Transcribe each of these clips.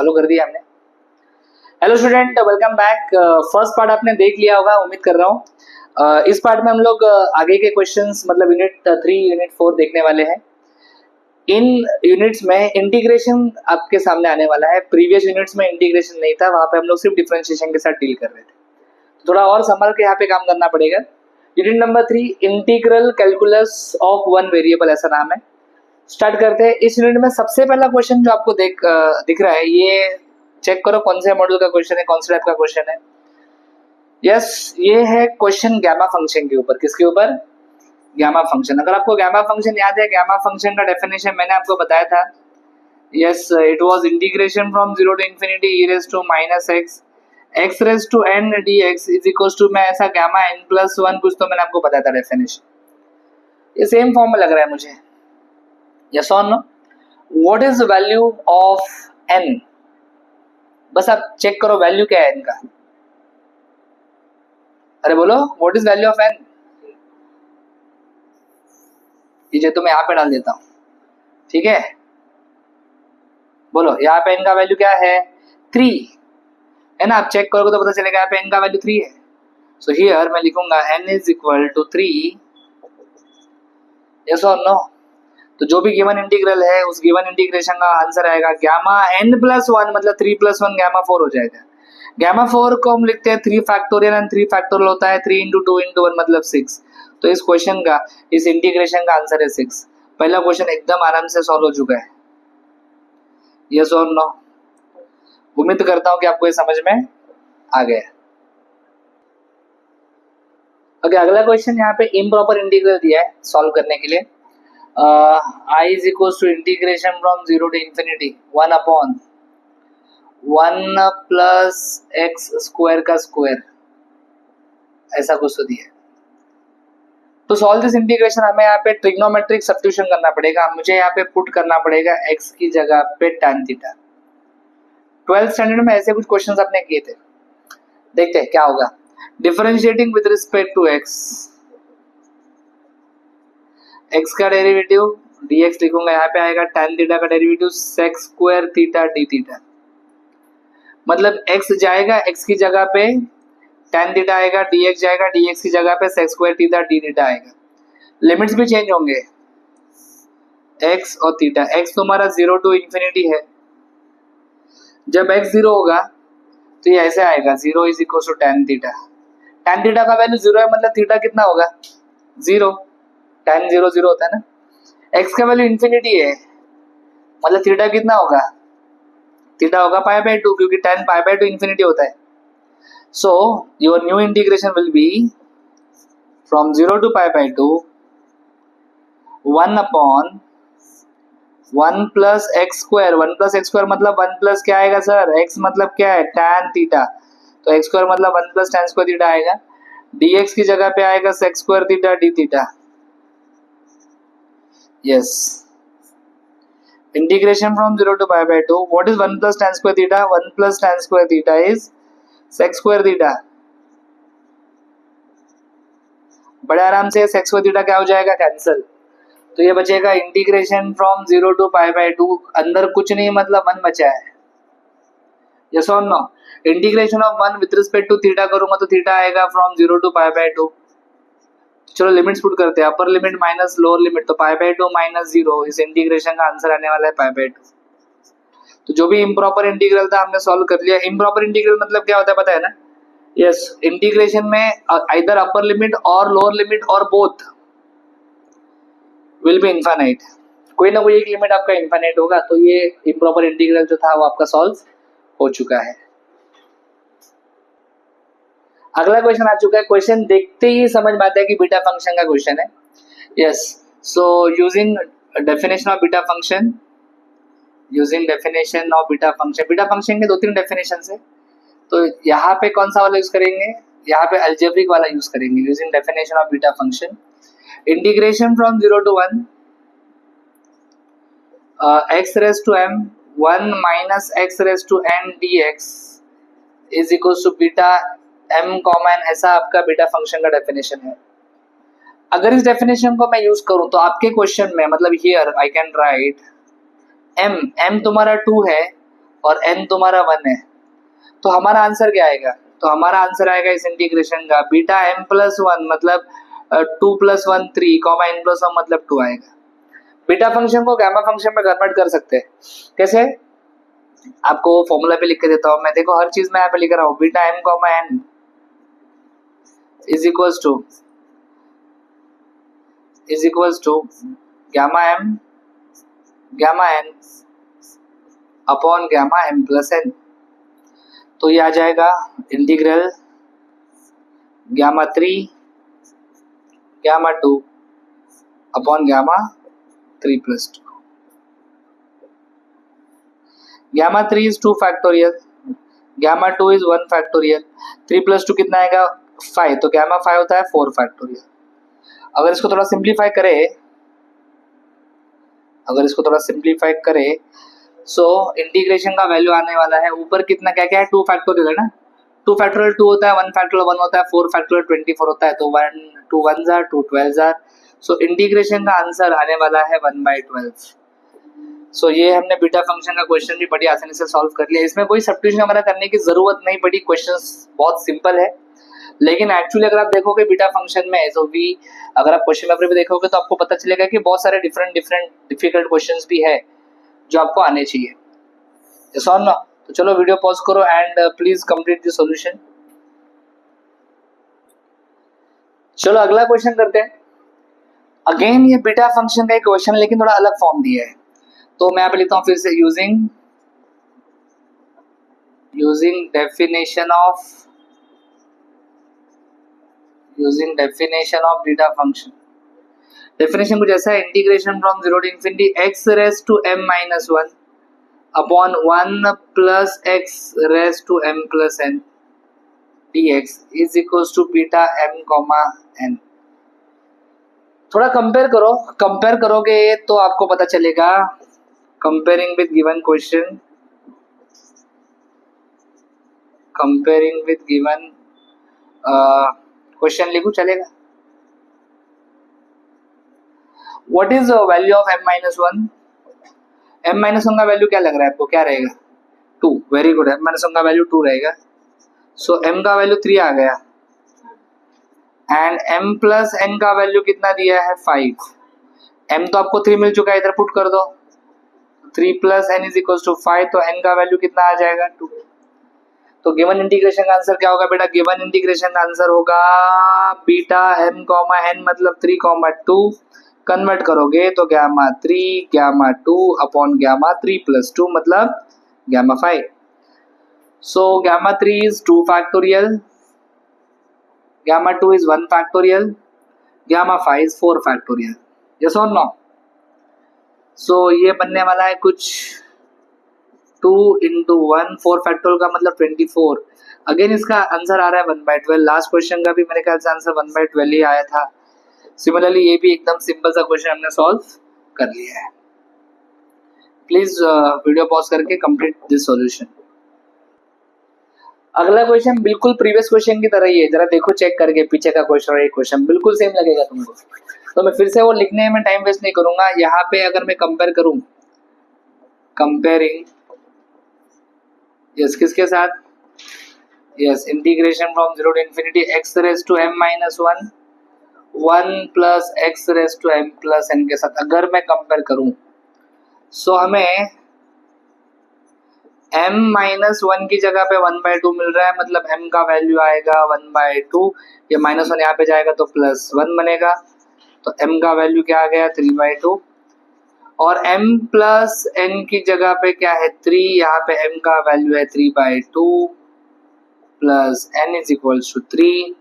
चालू कर दिया हमने। Hello student, welcome back. First part आपने देख लिया होगा, उम्मीद कर रहा हूँ। इस पार्ट में हम लोग आगे के क्वेश्चंस मतलब यूनिट 3 यूनिट 4 देखने वाले हैं। इन यूनिट्स में इंटीग्रेशन आपके सामने आने वाला है। प्रीवियस यूनिट्स में इंटीग्रेशन नहीं था, वहां पे हम लोग सिर्फ डिफरेंशिएशन के साथ डील कर रहे थे। थोड़ा और संभल के यहाँ पे काम करना पड़ेगा। Unit number 3 integral calculus of one variable, ऐसा नाम है। स्टार्ट करते हैं। इस यूनिट में सबसे पहला क्वेश्चन जो आपको दिख रहा है, ये चेक करो कौन से मॉडल का क्वेश्चन है, कौन से टाइप का क्वेश्चन है। यस, ये है क्वेश्चन गामा फंक्शन के ऊपर। किसके ऊपर? Gamma function. अगर आपको गामा फंक्शन याद है, गामा फंक्शन का डेफिनेशन मैंने आपको बताया था। Yes, it was integration from 0 to infinity e raise to minus x raise to n dx is equals to में ऐसा गामा n प्लस 1 कुछ तो मैंने आपको बताया था डेफिनेशन। ये सेम फॉर्म में लग रहा है मुझे। यस और no? What is the value of n? बस आप चेक करो वैल्यू क्या है इनका। अरे बोलो, what is value of n? ये तो मैं यहाँ पे डाल देता हूँ, ठीक है। बोलो, यहाँ पे n का वैल्यू क्या है? 3 है ना। आप चेक करोगे तो पता चलेगा यहाँ पे n का वैल्यू 3 है। सो हियर मैं लिखूंगा n is equal to 3। Yes और नो? तो जो भी गिवन इंटीग्रल है, उस गिवन इंटीग्रेशन का आंसर आएगा गामा n प्लस 1, मतलब 3 प्लस 1 गामा 4 हो जाएगा। गामा 4 को हम लिखते हैं 3 फैक्टोरियल, एंड 3 फैक्टोरियल होता है 3 इंटू 2 इंटू 1 मतलब 6। तो इस क्वेश्चन का, इस इंटीग्रेशन का आंसर है 6। पहला क्वेश्चन एकदम आराम से सॉल्व हो चुका है। यस और नो? उम्मीद करता हूँ कि आपको ये समझ में आ गया। ओके, अगला क्वेश्चन यहाँ पे इम्प्रॉपर इंटीग्रल दिया है सॉल्व करने के लिए। I is equals to integration from 0 to infinity 1 upon 1 plus x square का स्क्वायर, ऐसा कुछ तो दिया है। तो सॉल्व दिस इंटीग्रेशन हमें यहाँ पे ट्रिग्नोमेट्रिक सब्स्टिट्यूशन करना पड़ेगा। मुझे यहाँ पे पुट करना पड़ेगा x की जगह पे tan थीटा। 12th स्टैंडर्ड में ऐसे कुछ क्वेश्चंस आपने किए थे, देखते हैं क्या होगा। Differentiating with respect to x का डेरिवेटिव dx लिखूंगा, यहाँ पे आएगा tan थीटा का derivative sec square theta d theta. मतलब x जाएगा x की जगह पे tan थीटा आएगा, dx जाएगा dx की जगह पे sec square theta d theta आएगा। लिमिट्स भी चेंज होंगे x और थीटा। x तुम्हारा 0 टू इंफिनिटी है। जब x 0 होगा तो ये ऐसे आएगा 0 is equal to tan theta. tan theta का वैल्यू 0 है, मतलब थीटा कितना होगा? 0। tan 0 0 होता है ना। x का वैल्यू इंफिनिटी है, मतलब थीटा कितना होगा? थीटा होगा पाई बाय 2, क्योंकि tan पाई बाय 2 इंफिनिटी होता है। So your new integration will be from 0 to pi by 2 1 upon 1 plus x square. 1 plus x square मतलब 1 प्लस क्या आएगा सर? x मतलब क्या है? tan theta. तो x स्क्वायर मतलब 1 प्लस tan स्क्वायर थीटा आएगा। dx की जगह पे आएगा sec square theta d theta. Yes. Integration from 0 to pi by 2. What is 1 plus tan square theta? 1 plus tan square theta is sec square theta. बड़े आराम से sec square theta क्या हो जाएगा? कैंसिल। तो ये बचेगा integration from 0 to pi by 2। अंदर कुछ नहीं, मतलब 1 बचा है। यस और no? Integration of 1 with respect to theta करूंगा तो थीटा आएगा फ्रॉम 0 टू पाई बाय 2। चलो लिमिट्स पुट करते हैं। अपर लिमिट माइनस लोअर लिमिट, तो पाई बाय 2 माइनस 0। इस इंटीग्रेशन का आंसर आने वाला है पाई बाय 2। तो जो भी इम्प्रॉपर इंटीग्रल था हमने सॉल्व कर लिया। इम्प्रॉपर इंटीग्रल मतलब क्या होता है पता है ना? यस, इंटीग्रेशन में आइदर अपर लिमिट और लोअर लिमिट और बोथ विल बी इनफाइनाइट। कोई ना कोई एक लिमिट आपका इनफाइनाइट होगा। तो ये इम्प्रॉपर इंटीग्रल जो था वो आपका सॉल्व हो चुका है। अगला क्वेश्चन आ चुका है। क्वेश्चन देखते ही समझ में आता है कि बीटा फंक्शन का क्वेश्चन है। Yes, so using definition of beta function, beta function के 2-3 डेफिनेशन है। तो यहाँ पे कौन सा वाला यूज करेंगे? यहाँ पे अलजेब्रिक वाला यूज करेंगे। Using definition of beta function, integration from 0 to 1 x raise to m 1 minus x raise to n dx is equal to beta m comma, ऐसा आपका बीटा फंक्शन का डेफिनेशन है। अगर इस डेफिनेशन को मैं यूज करूं तो आपके क्वेश्चन में, मतलब here I can write m तुम्हारा 2 है और n तुम्हारा 1 है, तो हमारा आंसर क्या आएगा? तो हमारा आंसर आएगा इस इंटीग्रेशन का बीटा m प्लस 1 मतलब 2 प्लस 1 3 कॉमा n प्लस 1 मतलब 2 आएगा। बीटा फंक्शन को गामा फंक्शन में कन्वर्ट कर सकते हैं कैसे? आपको फॉर्मूला पे लिख के देता हूं मैं, देखो हर चीज मैं यहाँ पे लिख रहा हूँ, beta m comma n is equals to gamma m gamma n upon gamma m plus n। तो ये आ जाएगा integral gamma 3 gamma 2 upon gamma 3 plus 2। Gamma 3 is 2 factorial, gamma 2 is 1 factorial, 3 plus 2 कितना आएगा? 5, तो गामा 5 होता है 4 फैक्टोरियल। अगर इसको थोड़ा सिंप्लीफाई करें सो इंटीग्रेशन का वैल्यू आने वाला है ऊपर कितना क्या क्या है? 2 फैक्टोरियल है ना, 2 फैक्टोरियल 2 होता है, 1 फैक्टोरियल 1 होता है, 4 फैक्टोरियल 24 होता है, तो 1 2 1 जार 2 12 जार। सो इंटीग्रेशन का आंसर आने वाला है 1/12। सो ये हमने बीटा फंक्शन का क्वेश्चन भी बड़ी आसानी से सॉल्व कर लिया, इसमें कोई सब्स्टिट्यूशन हमारा करने की जरूरत नहीं पड़ी, क्वेश्चन बहुत सिंपल है। लेकिन एक्चुअली अगर आप देखोगे बीटा फंक्शन में सो भी अगर आप क्वेश्चन पेपर भी देखोगे तो आपको पता चलेगा कि बहुत सारे डिफरेंट डिफिकल्ट क्वेश्चंस भी है जो आपको आने चाहिए। यस और नो? तो चलो वीडियो पॉज करो and please complete the solution. चलो अगला क्वेश्चन करते हैं। अगेन ये बीटा फंक्शन का एक क्वेश्चन लेकिन थोड़ा अलग फॉर्म दिया है, तो मैं यहाँ पे लिखता हूँ फिर से using definition of beta function. Definition कुछ ऐसा है, integration from 0 to infinity x raise to m minus 1 upon 1 plus x raise to m plus n dx is equals to beta m comma n। थोड़ा compare करोगे तो आपको पता चलेगा, comparing with given question लिखूं चलेगा। What is value of m minus 1? m minus 1 का value क्या लग रहा है आपको, क्या रहेगा? 2। वेरी गुड, m माइनस 1 का वैल्यू 2 रहेगा। सो m का वैल्यू 3 आ गया एंड m प्लस n का वैल्यू कितना दिया है? 5। m तो आपको 3 मिल चुका है, इधर पुट कर दो, 3 plus n is equal to 5, तो n का वैल्यू कितना आ जाएगा? 2। तो गिवन इंटीग्रेशन का आंसर क्या होगा बेटा? गिवन इंटीग्रेशन का आंसर होगा बीटा m कॉमा n मतलब 3, 2 कन्वर्ट करोगे तो gamma 3 gamma 2 upon gamma 3 plus 2 मतलब gamma 5। So gamma 3 is 2 factorial, gamma 2 is 1 factorial, gamma 5 is 4 factorial. Yes और नो? सो ये बनने वाला है कुछ 2 इंटू 1, 4 फैक्टोरियल का मतलब 24। अगेन इसका आंसर आ रहा है 1/12। लास्ट क्वेश्चन का भी मेरे ख्याल से आंसर 1/12 ही आया था। सिमिलरली ये भी एकदम सिंपल सा क्वेश्चन हमने सॉल्व कर लिया है। प्लीज वीडियो पॉज करके कंप्लीट दिस सॉल्यूशन। अगला क्वेश्चन बिल्कुल प्रीवियस क्वेश्चन की तरह ही है, जरा देखो चेक करके पीछे का क्वेश्चन और ये क्वेश्चन बिल्कुल सेम लगेगा तुमको। तो मैं फिर से वो लिखने में टाइम वेस्ट नहीं करूंगा। यहाँ पे अगर मैं कंपेयर करूं, कंपेयरिंग यस किसके साथ? Yes integration from 0 to infinity x raise to m minus 1 1 plus x raise to m plus n के साथ अगर मैं कंपेयर करूं सो हमें m माइनस 1 की जगह पे 1/2 मिल रहा है, मतलब m का वैल्यू आएगा 1/2, ये माइनस 1 यहाँ पे जाएगा तो प्लस 1 बनेगा, तो m का वैल्यू क्या आ गया? 3/2। और m प्लस n की जगह पे क्या है? 3, यहाँ पे m का वैल्यू है 3/2 plus n is equal to 3,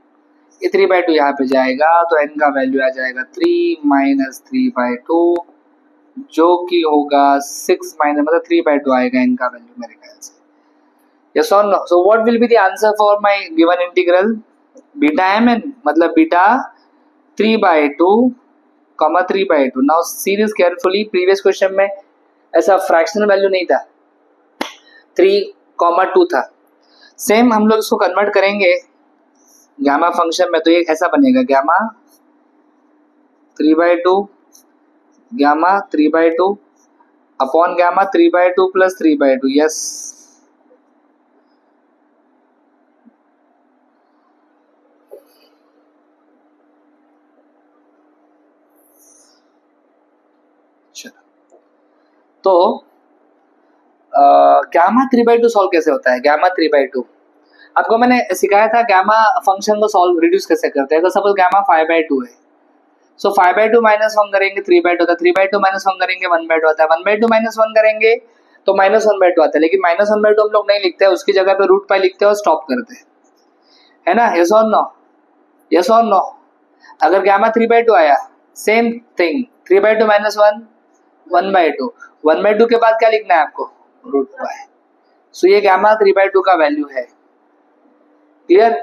ये 3/2 यहाँ पे जाएगा तो n का वैल्यू आ जाएगा 3 माइनस 3/2 जो कि होगा 6 माइनस मतलब 3/2 आएगा n का वैल्यू मेरे ख्याल से। यस और no? So what will be the answer for my given integral? Beta mn मतलब beta 3/2 comma 3/2। Now see this carefully, previous question में ऐसा फ्रैक्शनल वैल्यू नहीं था, 3,2 था। सेम हम लोग इसको कन्वर्ट करेंगे गामा फंक्शन में, तो ये ऐसा बनेगा gamma 3/2 gamma 3/2 upon gamma 3/2 plus 3/2, yes. तो गैमा 3/2 सॉल्व कैसे होता है? गैमा 3/2 आपको मैंने सिखाया था गैमा फंक्शन को सॉल्व रिड्यूस कैसे करते हैं। अगर सपोज गैमा 5/2 है, सो 5/2 -1 करेंगे 3/2 होता है, 3/2 -1 करेंगे 1/2 आता है, 1/2 -1 करेंगे तो -1/2 आता है। लेकिन -1/2 हम लोग नहीं लिखते हैं, उसकी जगह पे रूट पाई लिखते हैं और स्टॉप करते हैं, है ना? यस और नो? यस और नो? अगर गैमा 3/2 आया, सेम थिंग, 3/2 -1 1/2, 1/2 के बाद क्या लिखना है आपको? Root pi. सो ये गैमा 3/2 का वैल्यू है। क्लियर?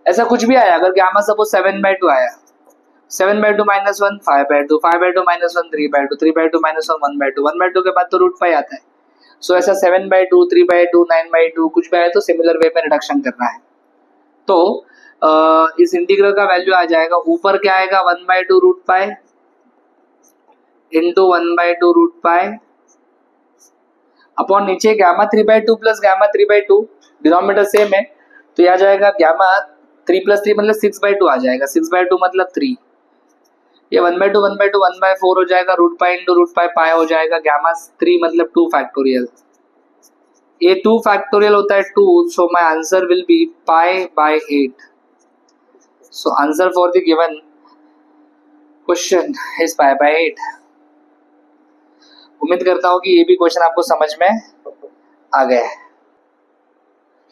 ऐसा कुछ भी आया, अगर गैमा सपोज 7/2 आया, 7/2 -1 5/2, 5/2 -1 3/2, 3/2 -1 1/2, 1/2 के बाद तो रूट पाई आता है। सो ऐसा 7/2 3/2 9/2 कुछ भी आया तो सिमिलर वे में रिडक्शन करना है। तो इस इंटीग्रल का वैल्यू आ जाएगा, ऊपर क्या आएगा? 1/2 root pi into 1/2 root pi upon नीचे gamma 3/2 plus gamma 3/2, denominator same है तो यह आ जाएगा गैमा 3 प्लस 3 मतलब 6/2 आ जाएगा, 6/2 मतलब 3, ये 1/2 1/2 1/4 हो जाएगा, root pi into root pi pi हो जाएगा, गैमा 3 मतलब 2 फैक्टोरियल, ये 2 फैक्टोरियल होता है 2, so my answer will be pi by 8। So answer for the given question is pi by 8। उम्मीद करता हूँ कि ये भी क्वेश्चन आपको समझ में आ गया है।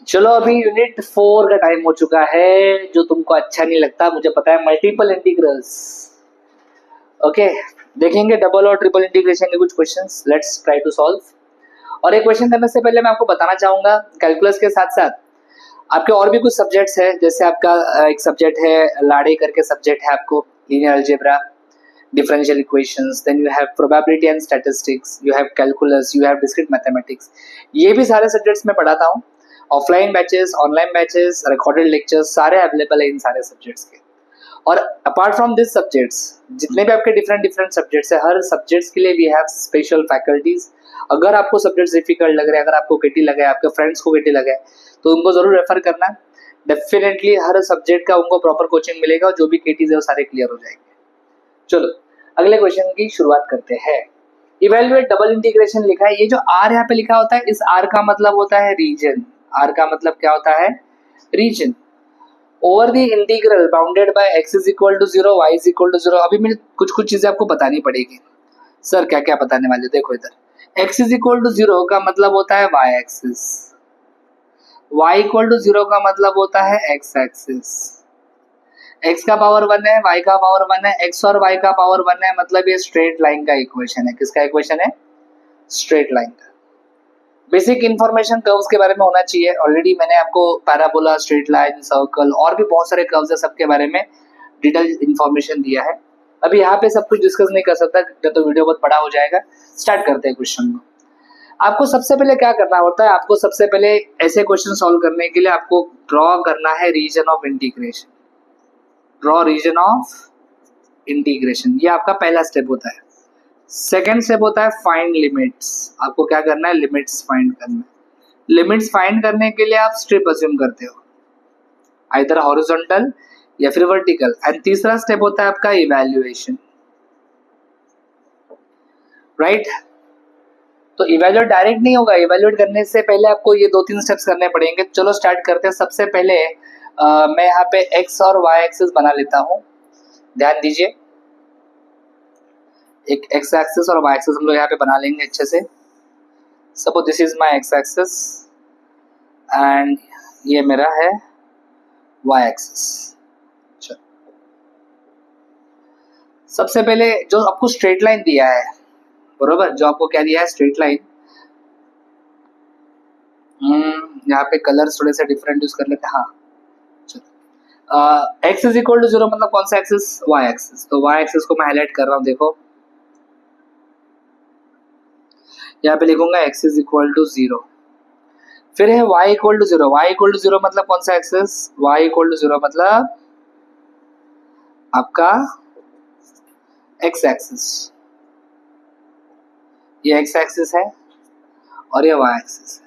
चलो अभी यूनिट 4 का टाइम हो चुका है, जो तुमको अच्छा नहीं लगता मुझे पता है, मल्टीपल इंटीग्रल्स। ओके, देखेंगे डबल और ट्रिपल इंटीग्रेशन के कुछ questions, let's try to solve. और एक क्वेश्चन करने से पहले मैं आपको बताना चाहूंगा, कैलकुलस के साथ साथ आपके और भी कुछ सब्जेक्ट्स है, जैसे आपका एक सब्जेक्ट है लाड़े करके सब्जेक्ट है आपको, linear algebra, differential equations, then you have probability and statistics, you have calculus, you have discrete mathematics। ये भी सारे सब्जेक्ट्स में पढ़ाता हूँ, offline batches online batches recorded lectures सारे अवेलेबल है इन सारे सब्जेक्ट्स के। और अपार्ट फ्रॉम दिस सब्जेक्ट्स जितने भी आपके डिफरेंट डिफरेंट सब्जेक्ट्स है, हर सब्जेक्ट्स के लिए वी हैव स्पेशल फैकल्टीज। अगर आपको सब्जेक्ट्स डिफिकल्ट लग रहे हैं, अगर आपको केटी लगा है, आपके फ्रेंड्स को केटी लगा है, तो उनको जरूर रेफर करना। डेफिनेटली हर सब्जेक्ट का उनको प्रॉपर कोचिंग मिलेगा, जो भी केटीज है वो सारे क्लियर हो जाएंगे। चलो अगले क्वेश्चन की शुरुआत करते हैं। इवेल्युएट डबल इंटीग्रेशन लिखा है, ये जो आर यहाँ पे लिखा होता है, इस आर का मतलब होता है रीजन। आर का मतलब क्या होता है? Region. Over the integral bounded by x is equal to 0 y is equal to 0। अभी मैं कुछ चीजें आपको बतानी पड़ेगी। सर क्या क्या बताने वाले? देखो इधर x इज इक्वल टू 0 का मतलब होता है y axis, y equal to 0 का मतलब होता है x एक्सिस। x का पावर 1 है, y का पावर 1 है, x और y का पावर 1 है, मतलब ये स्ट्रेट लाइन का इक्वेशन है। किसका इक्वेशन है? स्ट्रेट लाइन का। बेसिक इंफॉर्मेशन कर्व्स के बारे में होना चाहिए, ऑलरेडी मैंने आपको पैराबोला, स्ट्रेट लाइन, सर्कल और भी बहुत सारे कर्व्स है, सबके बारे में डिटेल इंफॉर्मेशन दिया है। अभी यहाँ पे सब कुछ डिस्कस नहीं कर सकता, तो वीडियो बहुत बड़ा हो जाएगा। स्टार्ट करते हैं क्वेश्चन को। आपको सबसे पहले क्या करना होता है? आपको सबसे पहले ऐसे क्वेश्चन सॉल्व करने के लिए आपको ड्रॉ करना है region of integration. Draw region of integration, ये आपका पहला स्टेप होता है। सेकेंड स्टेप होता है फाइंड लिमिट्स। आपको क्या करना है? लिमिट्स फाइंड करना है। लिमिट्स फाइंड करने के लिए आप स्ट्रिप अज्यूम करते हो, आइदर हॉरिजॉन्टल या फिर वर्टिकल। एंड तीसरा स्टेप होता है आपका इवैल्यूएशन, राइट? तो इवैल्यूएट डायरेक्ट नहीं होगा, इवैल्यूएट करने से पहले आपको ये 2-3 स्टेप्स करने पड़ेंगे। चलो स्टार्ट करते हैं। सबसे पहले मैं यहाँ पे एक्स और वाई एक्सिस बना लेता हूँ, ध्यान दीजिए। एक एक्स एक्सिस और वाई एक्सिस हम लोग यहाँ पे बना लेंगे अच्छे से। Suppose this is my ex axis and ये मेरा है वाई एक्सिस। सबसे पहले जो आपको स्ट्रेट लाइन दिया है, बरोबर, जो आपको क्या दिया है? Straight line. यहाँ पे कलर्स थोड़े से डिफरेंट यूज कर लेते हैं। हाँ चलो, एक्स इज इक्वल टू 0 मतलब कौन सा एक्सिस? Y axis. तो वाई एक्सिस को मैं हाईलाइट कर रहा हूँ, देखो यहाँ पे लिखूंगा x इज इक्वल टू 0। फिर है y equal to 0। y equal to 0 मतलब कौन सा एक्सिस? y इक्वल टू 0 मतलब आपका x एक्सिस। ये एक्स एक्सिस है और ये वाई एक्सिस है।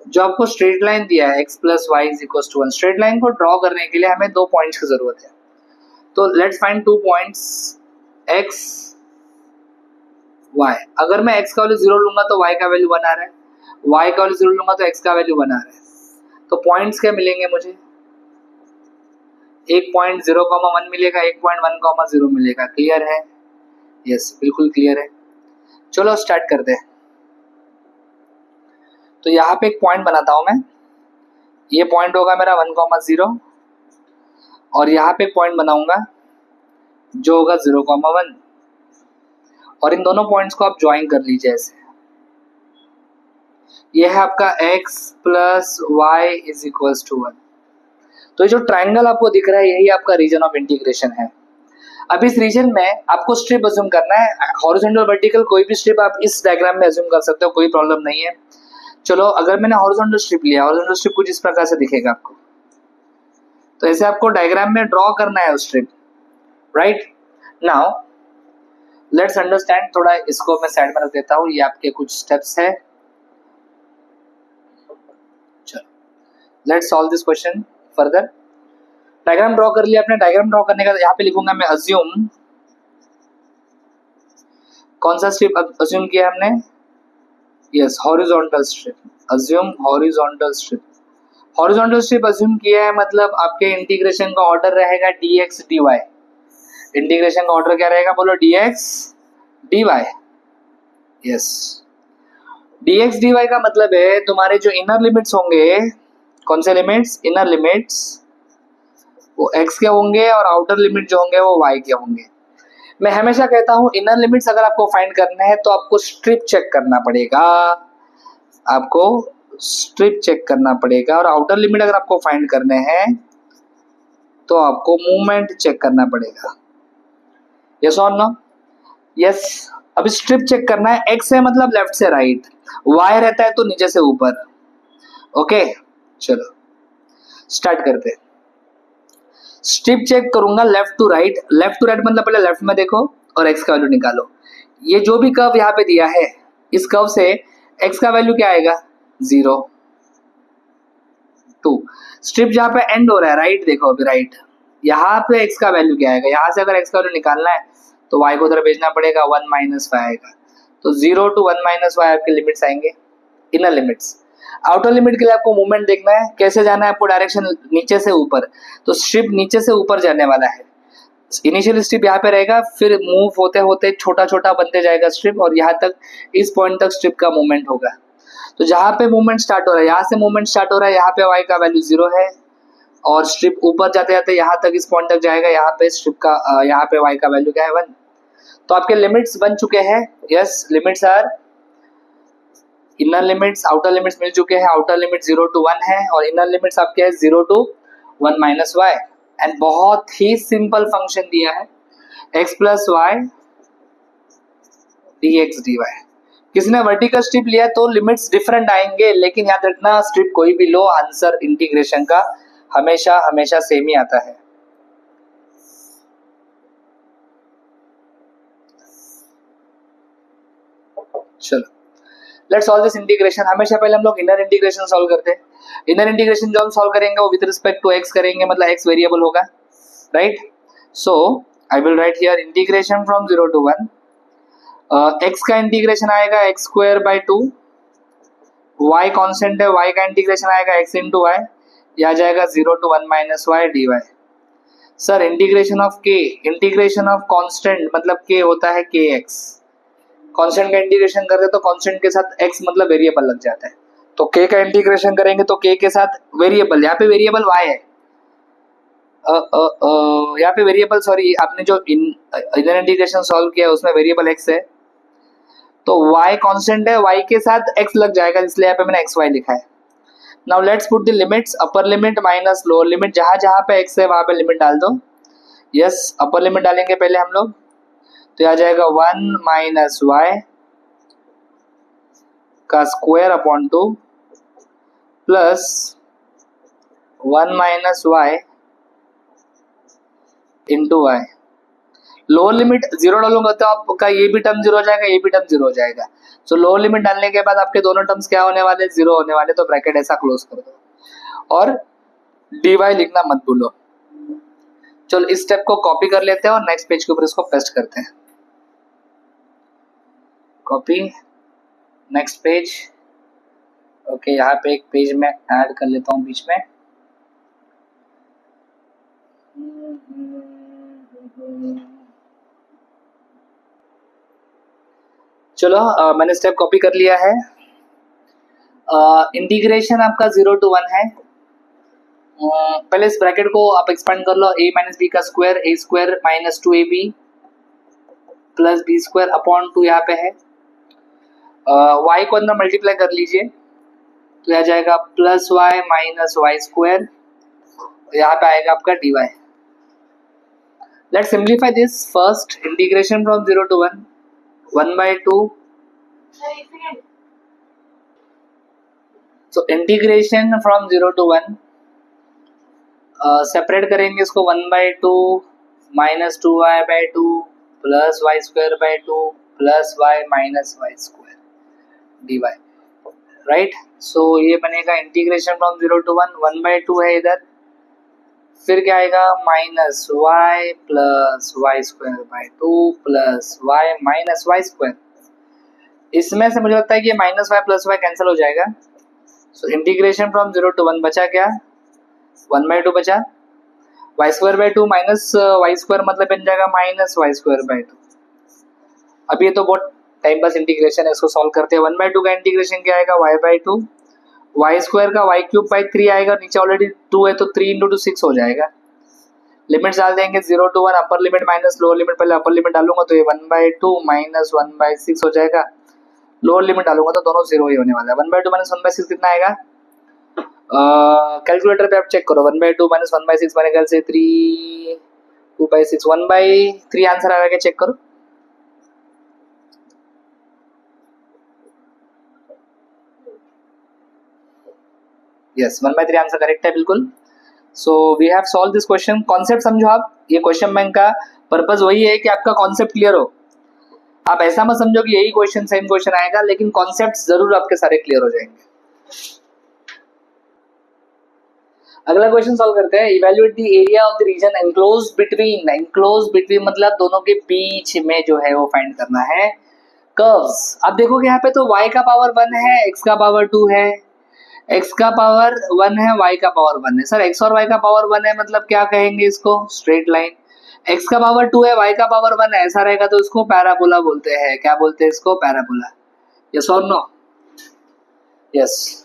जो आपको स्ट्रेट लाइन दिया है x plus y is equal to 1, straight line को ड्रॉ करने के लिए हमें 2 पॉइंट्स की जरूरत है। तो let's find 2 points x y। अगर मैं x का वैल्यू 0 लूंगा तो y का वैल्यू 1 आ रहा है, y का वैल्यू 0 लूंगा तो x का वैल्यू 1 आ रहा है। तो पॉइंट्स क्या मिलेंगे मुझे, एक पॉइंट 0,1 मिलेगा, एक पॉइंट 1,0 मिलेगा। क्लियर है? यस, बिल्कुल क्लियर है। चलो स्टार्ट करते हैं। तो यहाँ पे एक पॉइंट बनाता हूं मैं, ये पॉइंट होगा मेरा 1,0 और यहाँ पे एक पॉइंट बनाऊंगा जो होगा 0,1 और इन दोनों पॉइंट्स को आप ज्वाइन कर लीजिए ऐसे। ये है आपका x plus y is equals to 1। तो ये जो ट्राइंगल आपको दिख रहा है यही आपका रीजन ऑफ इंटीग्रेशन है। अब इस रीजन में आपको स्ट्रिप अज्यूम करना है, हॉरिजॉन्टल वर्टिकल कोई भी स्ट्रिप आप इस डायग्राम में अज्यूम कर सकते हो, कोई प्रॉब्लम नहीं है। चलो अगर मैंने हॉरिजॉन्टल स्ट्रिप लिया, हॉरिजॉन्टल स्ट्रिप कुछ इस प्रकार से दिखेगा आपको। तो ऐसे आपको डायग्राम में ड्रॉ करना है उस strip, right? Now let's understand, थोड़ा इसको मैं साइड में रख देता हूँ, ये आपके कुछ स्टेप्स है। चलो let's solve this question further. Diagram draw कर लिया आपने, डायग्राम ड्रॉ करने का यहाँ पे लिखूंगा मैं अज्यूम। कौन सा स्ट्रिप अज्यूम किया हमने? Yes, horizontal strip. Assume horizontal strip. Horizontal strip assume किया है मतलब आपके इंटीग्रेशन का ऑर्डर रहेगा dx dy। इंटीग्रेशन का ऑर्डर क्या रहेगा बोलो? dx dy। Yes, dx dy का मतलब है तुम्हारे जो इनर लिमिट्स होंगे, कौन से लिमिट्स? इनर लिमिट्स, वो x के होंगे और आउटर लिमिट जो होंगे वो y के होंगे। मैं हमेशा कहता हूं इनर लिमिट्स अगर आपको फाइंड करना है तो आपको स्ट्रिप चेक करना पड़ेगा, आपको स्ट्रिप चेक करना पड़ेगा। और आउटर लिमिट अगर आपको फाइंड करने हैं तो आपको मूवमेंट चेक करना पड़ेगा। यस और नो? यस। अब स्ट्रिप चेक करना है, एक्स है मतलब लेफ्ट से राइट, वाई रहता है तो नीचे से ऊपर। ओके चलो स्टार्ट करते हैं। स्ट्रिप चेक करूंगा left to right, left to right मतलब पहले लेफ्ट में देखो और एक्स का वैल्यू निकालो। ये जो भी कर्व यहाँ पे दिया है, इस कर्व से एक्स का वैल्यू क्या आएगा? 0, 2। स्ट्रिप जहाँ पे एंड हो रहा है, राइट देखो अभी, राइट, यहाँ पे एक्स का वैल्यू क्या आएगा? यहाँ से अगर एक्स का वैल्यू निकालना है तो वाई को उधर भेजना पड़ेगा, 1 माइनस वाई आएगा। तो 0 to 1 माइनस वाई आपके लिमिट्स आएंगे, इनर लिमिट्स। आउटर लिमिट के लिए आपको मूवमेंट देखना है, कैसे जाना है आपको? डायरेक्शन नीचे से ऊपर, तो स्ट्रिप नीचे से ऊपर जाने वाला है। इनिशियल स्ट्रिप यहाँ पे रहेगा, फिर मूव होते होते छोटा छोटा बनते जाएगा स्ट्रिप, और यहाँ तक इस पॉइंट तक स्ट्रिप का मूवमेंट होगा। तो जहाँ पे मूवमेंट स्टार्ट हो रहा है, यहाँ से मूवमेंट स्टार्ट हो रहा है, यहाँ पे वाई का वैल्यू 0 है, और स्ट्रिप ऊपर जाते जाते यहाँ तक इस पॉइंट तक जाएगा, यहाँ पे स्ट्रिप का यहाँ पे वाई का वैल्यू क्या है? 1। तो आपके लिमिट्स बन चुके हैं। Yes, limits are inner limits, outer limits मिल चुके हैं। आउटर लिमिट 0 to 1 है और इनर लिमिट्स आपके है 0 to 1 माइनस वाई। एंड बहुत ही सिंपल फंक्शन दिया है, x plus y dx dy। किसी ने वर्टिकल स्ट्रिप लिया तो लिमिट्स डिफरेंट आएंगे, लेकिन याद रखना स्ट्रिप कोई भी लो, आंसर इंटीग्रेशन का हमेशा हमेशा सेम ही आता है। चलो लेट्स सॉल्व दिस इंटीग्रेशन। हमेशा पहले हम लोग इनर इंटीग्रेशन सॉल्व करते हैं। इनर इंटीग्रेशन जो हम सॉल्व करेंगे वो विद रिस्पेक्ट टू x करेंगे, मतलब x वेरिएबल होगा, right? So I will write here integration from 0 to 1। x का इंटीग्रेशन आएगा x square by 2, y constant है, y का इंटीग्रेशन आएगा x इंटू वाई, यह आ जाएगा 0 to 1 minus y d y. Sir integration of k, integration of constant मतलब k होता है kx। कांस्टेंट का इंटीग्रेशन करते तो कांस्टेंट के साथ x मतलब वेरिएबल लग जाता है, तो k का इंटीग्रेशन करेंगे तो k के साथ वेरिएबल, यहाँ पे वेरिएबल y है, यहाँ पे वेरिएबल, सॉरी आपने जो इनर इंटीग्रेशन सॉल्व किया उसमें वेरिएबल x है, तो y कांस्टेंट है, y के साथ x लग जाएगा, इसलिए यहाँ पे मैंने xy लिखा है। Now let's put the limits, upper limit minus lower limit, जहां जहां पे x है वहां पे लिमिट डाल दो। यस, अपर लिमिट डालेंगे पहले हम लोग, तो आ जाएगा 1 माइनस वाई का square upon 2 plus 1 minus y into y. Lower limit zero डालूंगा तो आपका ये भी टर्म जीरो हो जाएगा, ये भी टर्म जीरो हो जाएगा। सो लोअर लिमिट डालने के बाद आपके दोनों टर्म्स क्या होने वाले, जीरो होने वाले। तो ब्रैकेट ऐसा क्लोज कर दो और dy लिखना मत भूलो। चलो इस स्टेप को कॉपी कर लेते हैं और नेक्स्ट पेज के ऊपर इसको पेस्ट करते हैं। Copy, next page. ओके, यहाँ पे एक पेज में ऐड कर लेता हूँ बीच में। चलो मैंने स्टेप कॉपी कर लिया है। इंटीग्रेशन आपका 0 to 1 है। पहले इस ब्रैकेट को आप एक्सपेंड कर लो, a माइनस बी का square, a square minus 2ab plus b square upon 2 यहाँ पे है। y को अंदर मल्टीप्लाई कर लीजिए तो यह जाएगा plus y minus y square, यहाँ पे आएगा आपका dy। Let's simplify this first. Integration from 0 to 1, 1/2। So integration from 0 to 1, separate करेंगे इसको 1/2 minus 2y/2 plus y square by 2 plus y minus y square dy, right. So ये बनेगा integration from 0 to 1, 1/2 है इधर, फिर क्या आएगा minus y plus y square by 2 plus y minus y square. इसमें से मुझे लगता है कि minus y plus y cancel हो जाएगा। सो इंटीग्रेशन फ्रॉम 0 to 1 बचा क्या, 1/2 बचा, y square by 2 minus y square मतलब बन जाएगा माइनस वाई स्क्वायर बाई 2। अब ये तो बहुत टाइम पास इंटीग्रेशन है, इसको सॉल्व करते हैं। 1/2 का इंटीग्रेशन क्या आएगा, y/2, वाई स्क्वायर का y क्यूब बाई 3 आएगा, नीचे ऑलरेडी 2 है तो 3 इंटू 2 6 हो जाएगा। लिमिट्स डाल देंगे 0 to 1, upper limit minus lower limit, पहले अपर लिमिट डालूंगा तो ये 1/2 माइनस 1/6 हो जाएगा, लोअर लिमिट डालूंगा तो दोनों जीरो ही होने वाला है। 1/2 माइनस 1/6 कितना आएगा, कैलकुलेटर पे आप चेक करो। 1/2 माइनस 1/6 मेरे ख्याल से 3 2/6 1/3 आंसर आ रहा है, चेक करो। यस, 1/3 आंसर करेक्ट है बिल्कुल। So we have solve this question. Concept समझो आप, ये क्वेश्चन बैंक का पर्पस वही है कि आपका कॉन्सेप्ट क्लियर हो। आप ऐसा मत समझो कि यही क्वेश्चन सेम क्वेश्चन आएगा, लेकिन कॉन्सेप्ट जरूर आपके सारे क्लियर हो जाएंगे। अगला क्वेश्चन सॉल्व करते हैं। Evaluate the area of the region enclosed between, enclosed between मतलब दोनों के बीच में जो है वो फाइंड करना है कर्व्स। अब देखोगे यहाँ पे तो y का पावर 1 है, x का पावर 2 है, x का पावर 1 है, y का पावर 1 है। सर x और y का पावर 1 है मतलब क्या कहेंगे इसको, स्ट्रेट लाइन। x का पावर 2 है, y का पावर 1 है, ऐसा रहेगा तो इसको पैराबोला बोलते हैं। क्या बोलते हैं इसको, पैराबोला। यस और नो, यस।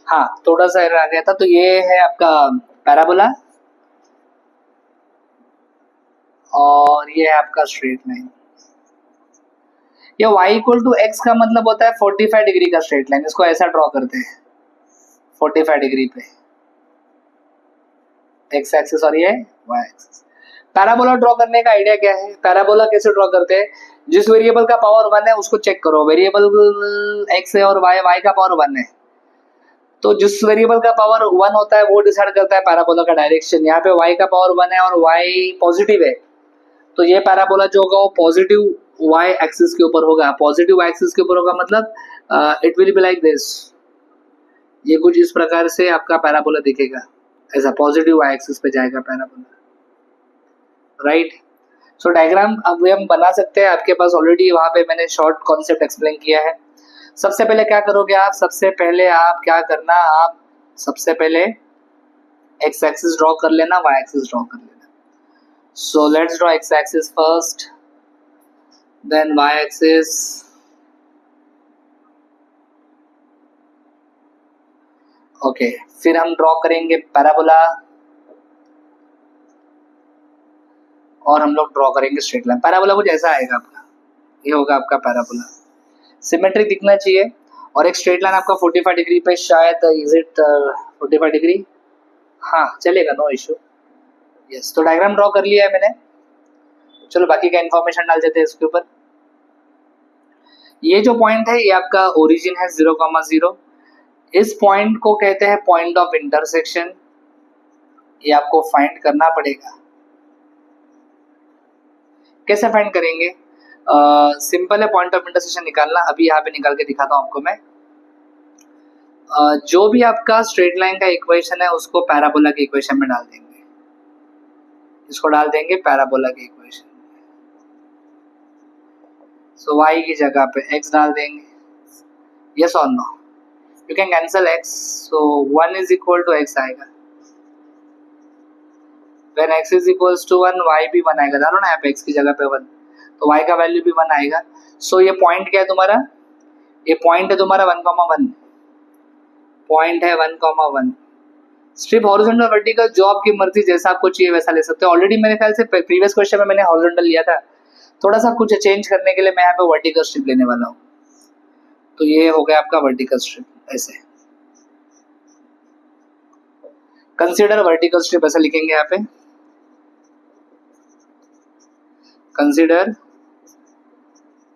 हाँ, थोड़ा सा एरर आ गया था। तो ये है आपका पैराबोला और ये है आपका स्ट्रेट लाइन। ये y इक्वल टू एक्स का मतलब होता है 45 डिग्री का स्ट्रेट लाइन। इसको ऐसा ड्रॉ करते हैं 45 डिग्री पे एक्स एक्सिस और ये y एक्सिस। पैराबोला ड्रॉ करने का आइडिया क्या है, पैराबोला कैसे ड्रॉ करते हैं, जिस वेरिएबल का पावर 1 है उसको चेक करो। वेरिएबल x है और y का पावर 1 है, तो जिस वेरिएबल का पावर 1 होता है वो डिसाइड करता है पैराबोला का डायरेक्शन। यहाँ पे y का पावर 1 है और y पॉजिटिव है, तो ये पैराबोला जो होगा वो पॉजिटिव y एक्सिस के ऊपर होगा। पॉजिटिव y एक्सिस के ऊपर होगा मतलब it will be like this. ये कुछ इस प्रकार से आपका पैराबोला दिखेगा, ऐसा पॉजिटिव y एक्सिस पे जाएगा पैराबोला, राइट। सो डायग्राम अब हम बना सकते हैं। आपके पास ऑलरेडी वहां पे मैंने शॉर्ट कॉन्सेप्ट एक्सप्लेन किया है। सबसे पहले क्या करोगे आप, सबसे पहले आप क्या करना, आप सबसे पहले x एक्सिस ड्रॉ कर लेना, y एक्सिस ड्रॉ कर लेना। So let's draw x axis first, then y axis, okay. फिर हम ड्रॉ करेंगे पैराबोला और हम लोग ड्रॉ करेंगे स्ट्रेट लाइन। पैराबोला कुछ ऐसा आएगा आपका, ये होगा आपका पैराबोला, सिमेट्रिक दिखना चाहिए। और एक स्ट्रेट लाइन आपका 45 डिग्री पे, शायद इज इट 45 डिग्री, हाँ चलेगा, नो इशू। यस, तो डायग्राम ड्रॉ कर लिया है मैंने। चलो बाकी का इंफॉर्मेशन डाल देते हैं इसके ऊपर। ये जो पॉइंट है ये आपका ओरिजिन है 0,0। इस पॉइंट को कहते हैं पॉइंट ऑफ इंटरसेक्शन। ये आपको फाइंड करना पड़ेगा। कैसे फाइंड करेंगे? सिंपल है, पॉइंट ऑफ इंटरसेक्शन निकालना। अभी यहाँ पे निकाल के दिखाता हूँ आपको मैं। जो भी आपका स्ट्रेट लाइन का इक्वेशन है उसको पैराबोला के इक्वेशन में डाल देंगे, इसको डाल देंगे पैराबोला के इक्वेशन। सो y की जगह पे x डाल देंगे, यस और no? You can cancel x, so 1 is equal to x आएगा। When x is equals to 1, y भी 1 आएगा। डालो ना यहाँ पे x की जगह पे 1, तो y का वैल्यू भी 1 आएगा। सो ये पॉइंट क्या है तुम्हारा? ये पॉइंट है तुम्हारा 1,1, पॉइंट है 1,1। स्ट्रिप हॉरिजॉन्टल वर्टिकल, जो आपकी मर्जी, जैसा आपको चाहिए वैसा ले सकते हो। ऑलरेडी मेरे ख्याल से प्रीवियस क्वेश्चन में मैंने हॉरिजॉन्टल लिया था, थोड़ा सा कुछ चेंज करने के लिए मैं यहाँ पे वर्टिकल स्ट्रिप लेने वाला हूँ। तो ये हो गया आपका वर्टिकल स्ट्रिप। ऐसे कंसीडर वर्टिकल स्ट्रिप, ऐसा लिखेंगे यहाँ पे, consider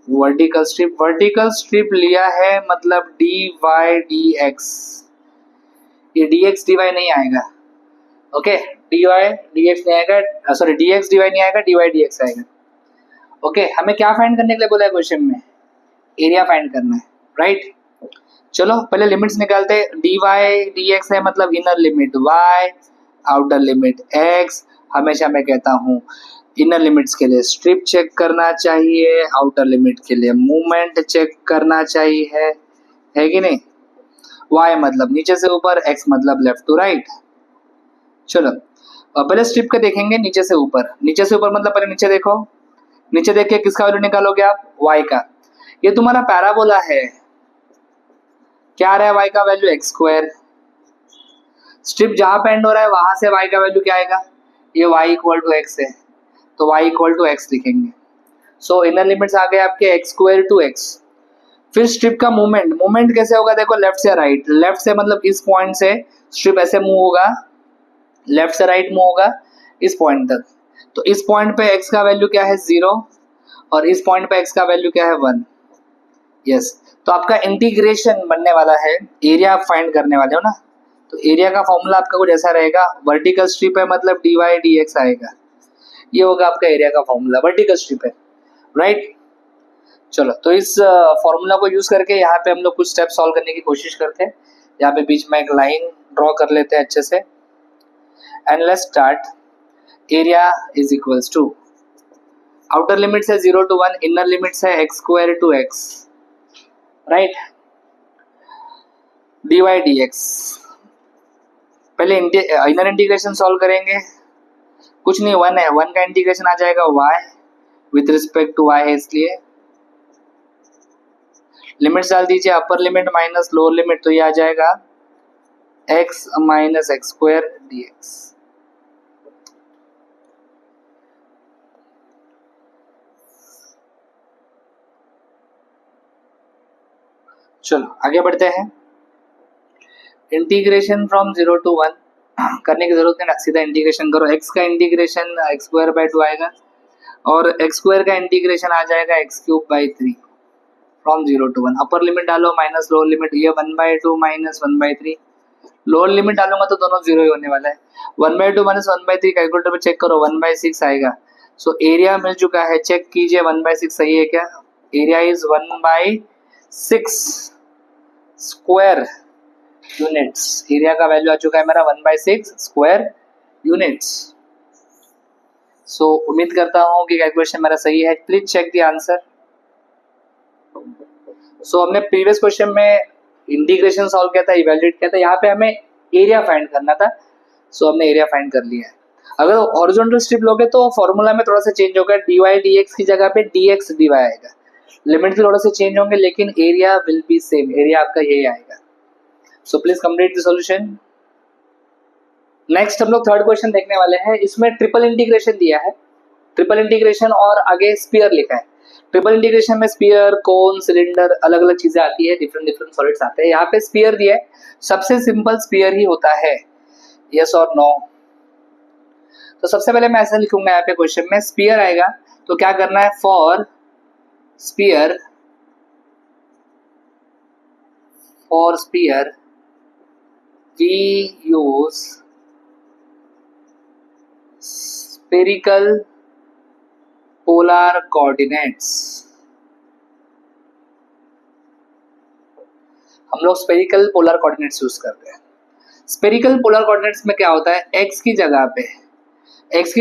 vertical strip. Vertical strip लिया है मतलब डी वाई डी एक्स, ये डी एक्स डी वाई नहीं आएगा। Okay, d y d x नहीं आएगा, sorry d x d y नहीं आएगा, डी वाई डी एक्स आएगा। ओके, हमें क्या फाइंड करने के लिए बोला है क्वेश्चन में? एरिया फाइंड करना है, राइट? चलो पहले लिमिट्स निकालते हैं। डी वाई डी एक्स है मतलब inner limit y, outer limit x। हमेशा मैं कहता हूँ इनर लिमिट्स के लिए स्ट्रिप चेक करना चाहिए, आउटर लिमिट के लिए मूवमेंट चेक करना चाहिए, है कि नहीं? y मतलब नीचे से ऊपर, x मतलब लेफ्ट टू राइट। चलो पहले स्ट्रिप के देखेंगे नीचे से ऊपर। नीचे से ऊपर मतलब पहले नीचे देखो, नीचे देख के किसका वैल्यू निकालोगे आप? y का। ये तुम्हारा पैराबोला है, क्या आ रहा है? y का वैल्यू एक्स स्क्वायर। स्ट्रिप जहां पे एंड हो रहा है वहां से y का वैल्यू क्या आएगा? ये y इक्वल टू एक्स है, तो y इक्वल टू एक्स लिखेंगे। सो इनर लिमिट्स आ गए आपके एक्स स्क्वायर टू एक्स। फिर स्ट्रिप का मूवमेंट, मूवमेंट कैसे होगा? देखो लेफ्ट से राइट, लेफ्ट से मतलब इस पॉइंट से स्ट्रिप ऐसे मूव होगा, लेफ्ट से राइट मूव होगा इस पॉइंट तक। तो इस पॉइंट पे x का वैल्यू क्या है? 0, और इस पॉइंट पे x का वैल्यू क्या है? 1। यस, तो आपका इंटीग्रेशन बनने वाला है, एरिया आप फाइंड करने वाले हो ना, तो एरिया का फॉर्मूला आपका कुछ ऐसा रहेगा। वर्टिकल स्ट्रिप है मतलब डी वाई डी एक्स आएगा, ये होगा आपका एरिया का फॉर्मूला। वर्टिकल स्ट्रिप है, राइट? चलो तो इस फॉर्मूला को यूज करके यहाँ पे हम लोग कुछ स्टेप सॉल्व करने की कोशिश करते हैं। यहाँ पे बीच में एक लाइन ड्रॉ कर लेते हैं अच्छे से, and let's start. Area is equals to, outer limits है 0 to 1, इनर लिमिट्स है x square to x, right? D y d x. पहले इनर इंटीग्रेशन सॉल्व करेंगे, कुछ नहीं 1 है, 1 का इंटीग्रेशन आ जाएगा y with respect to y है, इसलिए लिमिट्स डाल दीजिए, upper limit minus lower limit, तो ये आ जाएगा x माइनस एक्स स्क्वायर डी एक्स। चलो आगे बढ़ते हैं। इंटीग्रेशन फ्रॉम 0 to 1 करने की जरूरत नहीं ना, सीधा इंटीग्रेशन करो। x का इंटीग्रेशन एक्स स्क्वायर बाई 2 आएगा, और एक्स स्क्वायर का इंटीग्रेशन आ जाएगा x cube by 3 from 0 to 1। Upper limit डालो माइनस लोअर लिमिट, ये 1/2 माइनस 1/3। लोअर लिमिट डालूंगा तो दोनों जीरो ही होने वाला है। 1/2 माइनस 1/3 कैलकुलेटर पे चेक करो, 1/6 आएगा। सो एरिया मिल चुका है, चेक कीजिए 1/6 सही है क्या? Area is 1/6 square units. Area का वैल्यू आ चुका है मेरा 1/6 स्क्वायर यूनिट्स। सो उम्मीद करता हूँ कि कैलकुलेशन मेरा सही है। Please check the answer. So हमने प्रीवियस क्वेश्चन में इंटीग्रेशन सॉल्व किया था, इवैल्यूएट किया था, यहाँ पे हमें एरिया फाइंड करना था। सो हमने एरिया फाइंड कर लिया है। अगर हॉरिजॉन्टल स्ट्रिप लोगे तो फॉर्मूला में थोड़ा सा चेंज होगा, डी वाई डी एक्स की जगह पे डी एक्स डी वाई आएगा। लिमिट थोड़ा से चेंज होंगे लेकिन area will be same, area आपका यही आएगा। So please complete the solution. Next हम लोग थर्ड क्वेश्चन देखने वाले हैं। इसमें ट्रिपल इंटीग्रेशन दिया है, ट्रिपल इंटीग्रेशन और आगे स्फीयर लिखा है। ट्रिपल इंटीग्रेशन में स्फीयर, कोन, सिलेंडर, अलग अलग चीजें आती है, डिफरेंट डिफरेंट सॉलिड्स आते हैं। यहाँ पे स्फीयर दिया है, सबसे सिंपल स्फीयर ही होता है, यस और नो? तो सबसे पहले मैं ऐसा लिखूंगा यहाँ पे क्वेश्चन में, स्फीयर आएगा तो क्या करना है? For sphere we use spherical polar coordinates, हम लोग स्पेरिकल पोलर कोऑर्डिनेट्स यूज करते हैं। स्पेरिकल पोलर कोऑर्डिनेट्स में क्या होता है, एक्स की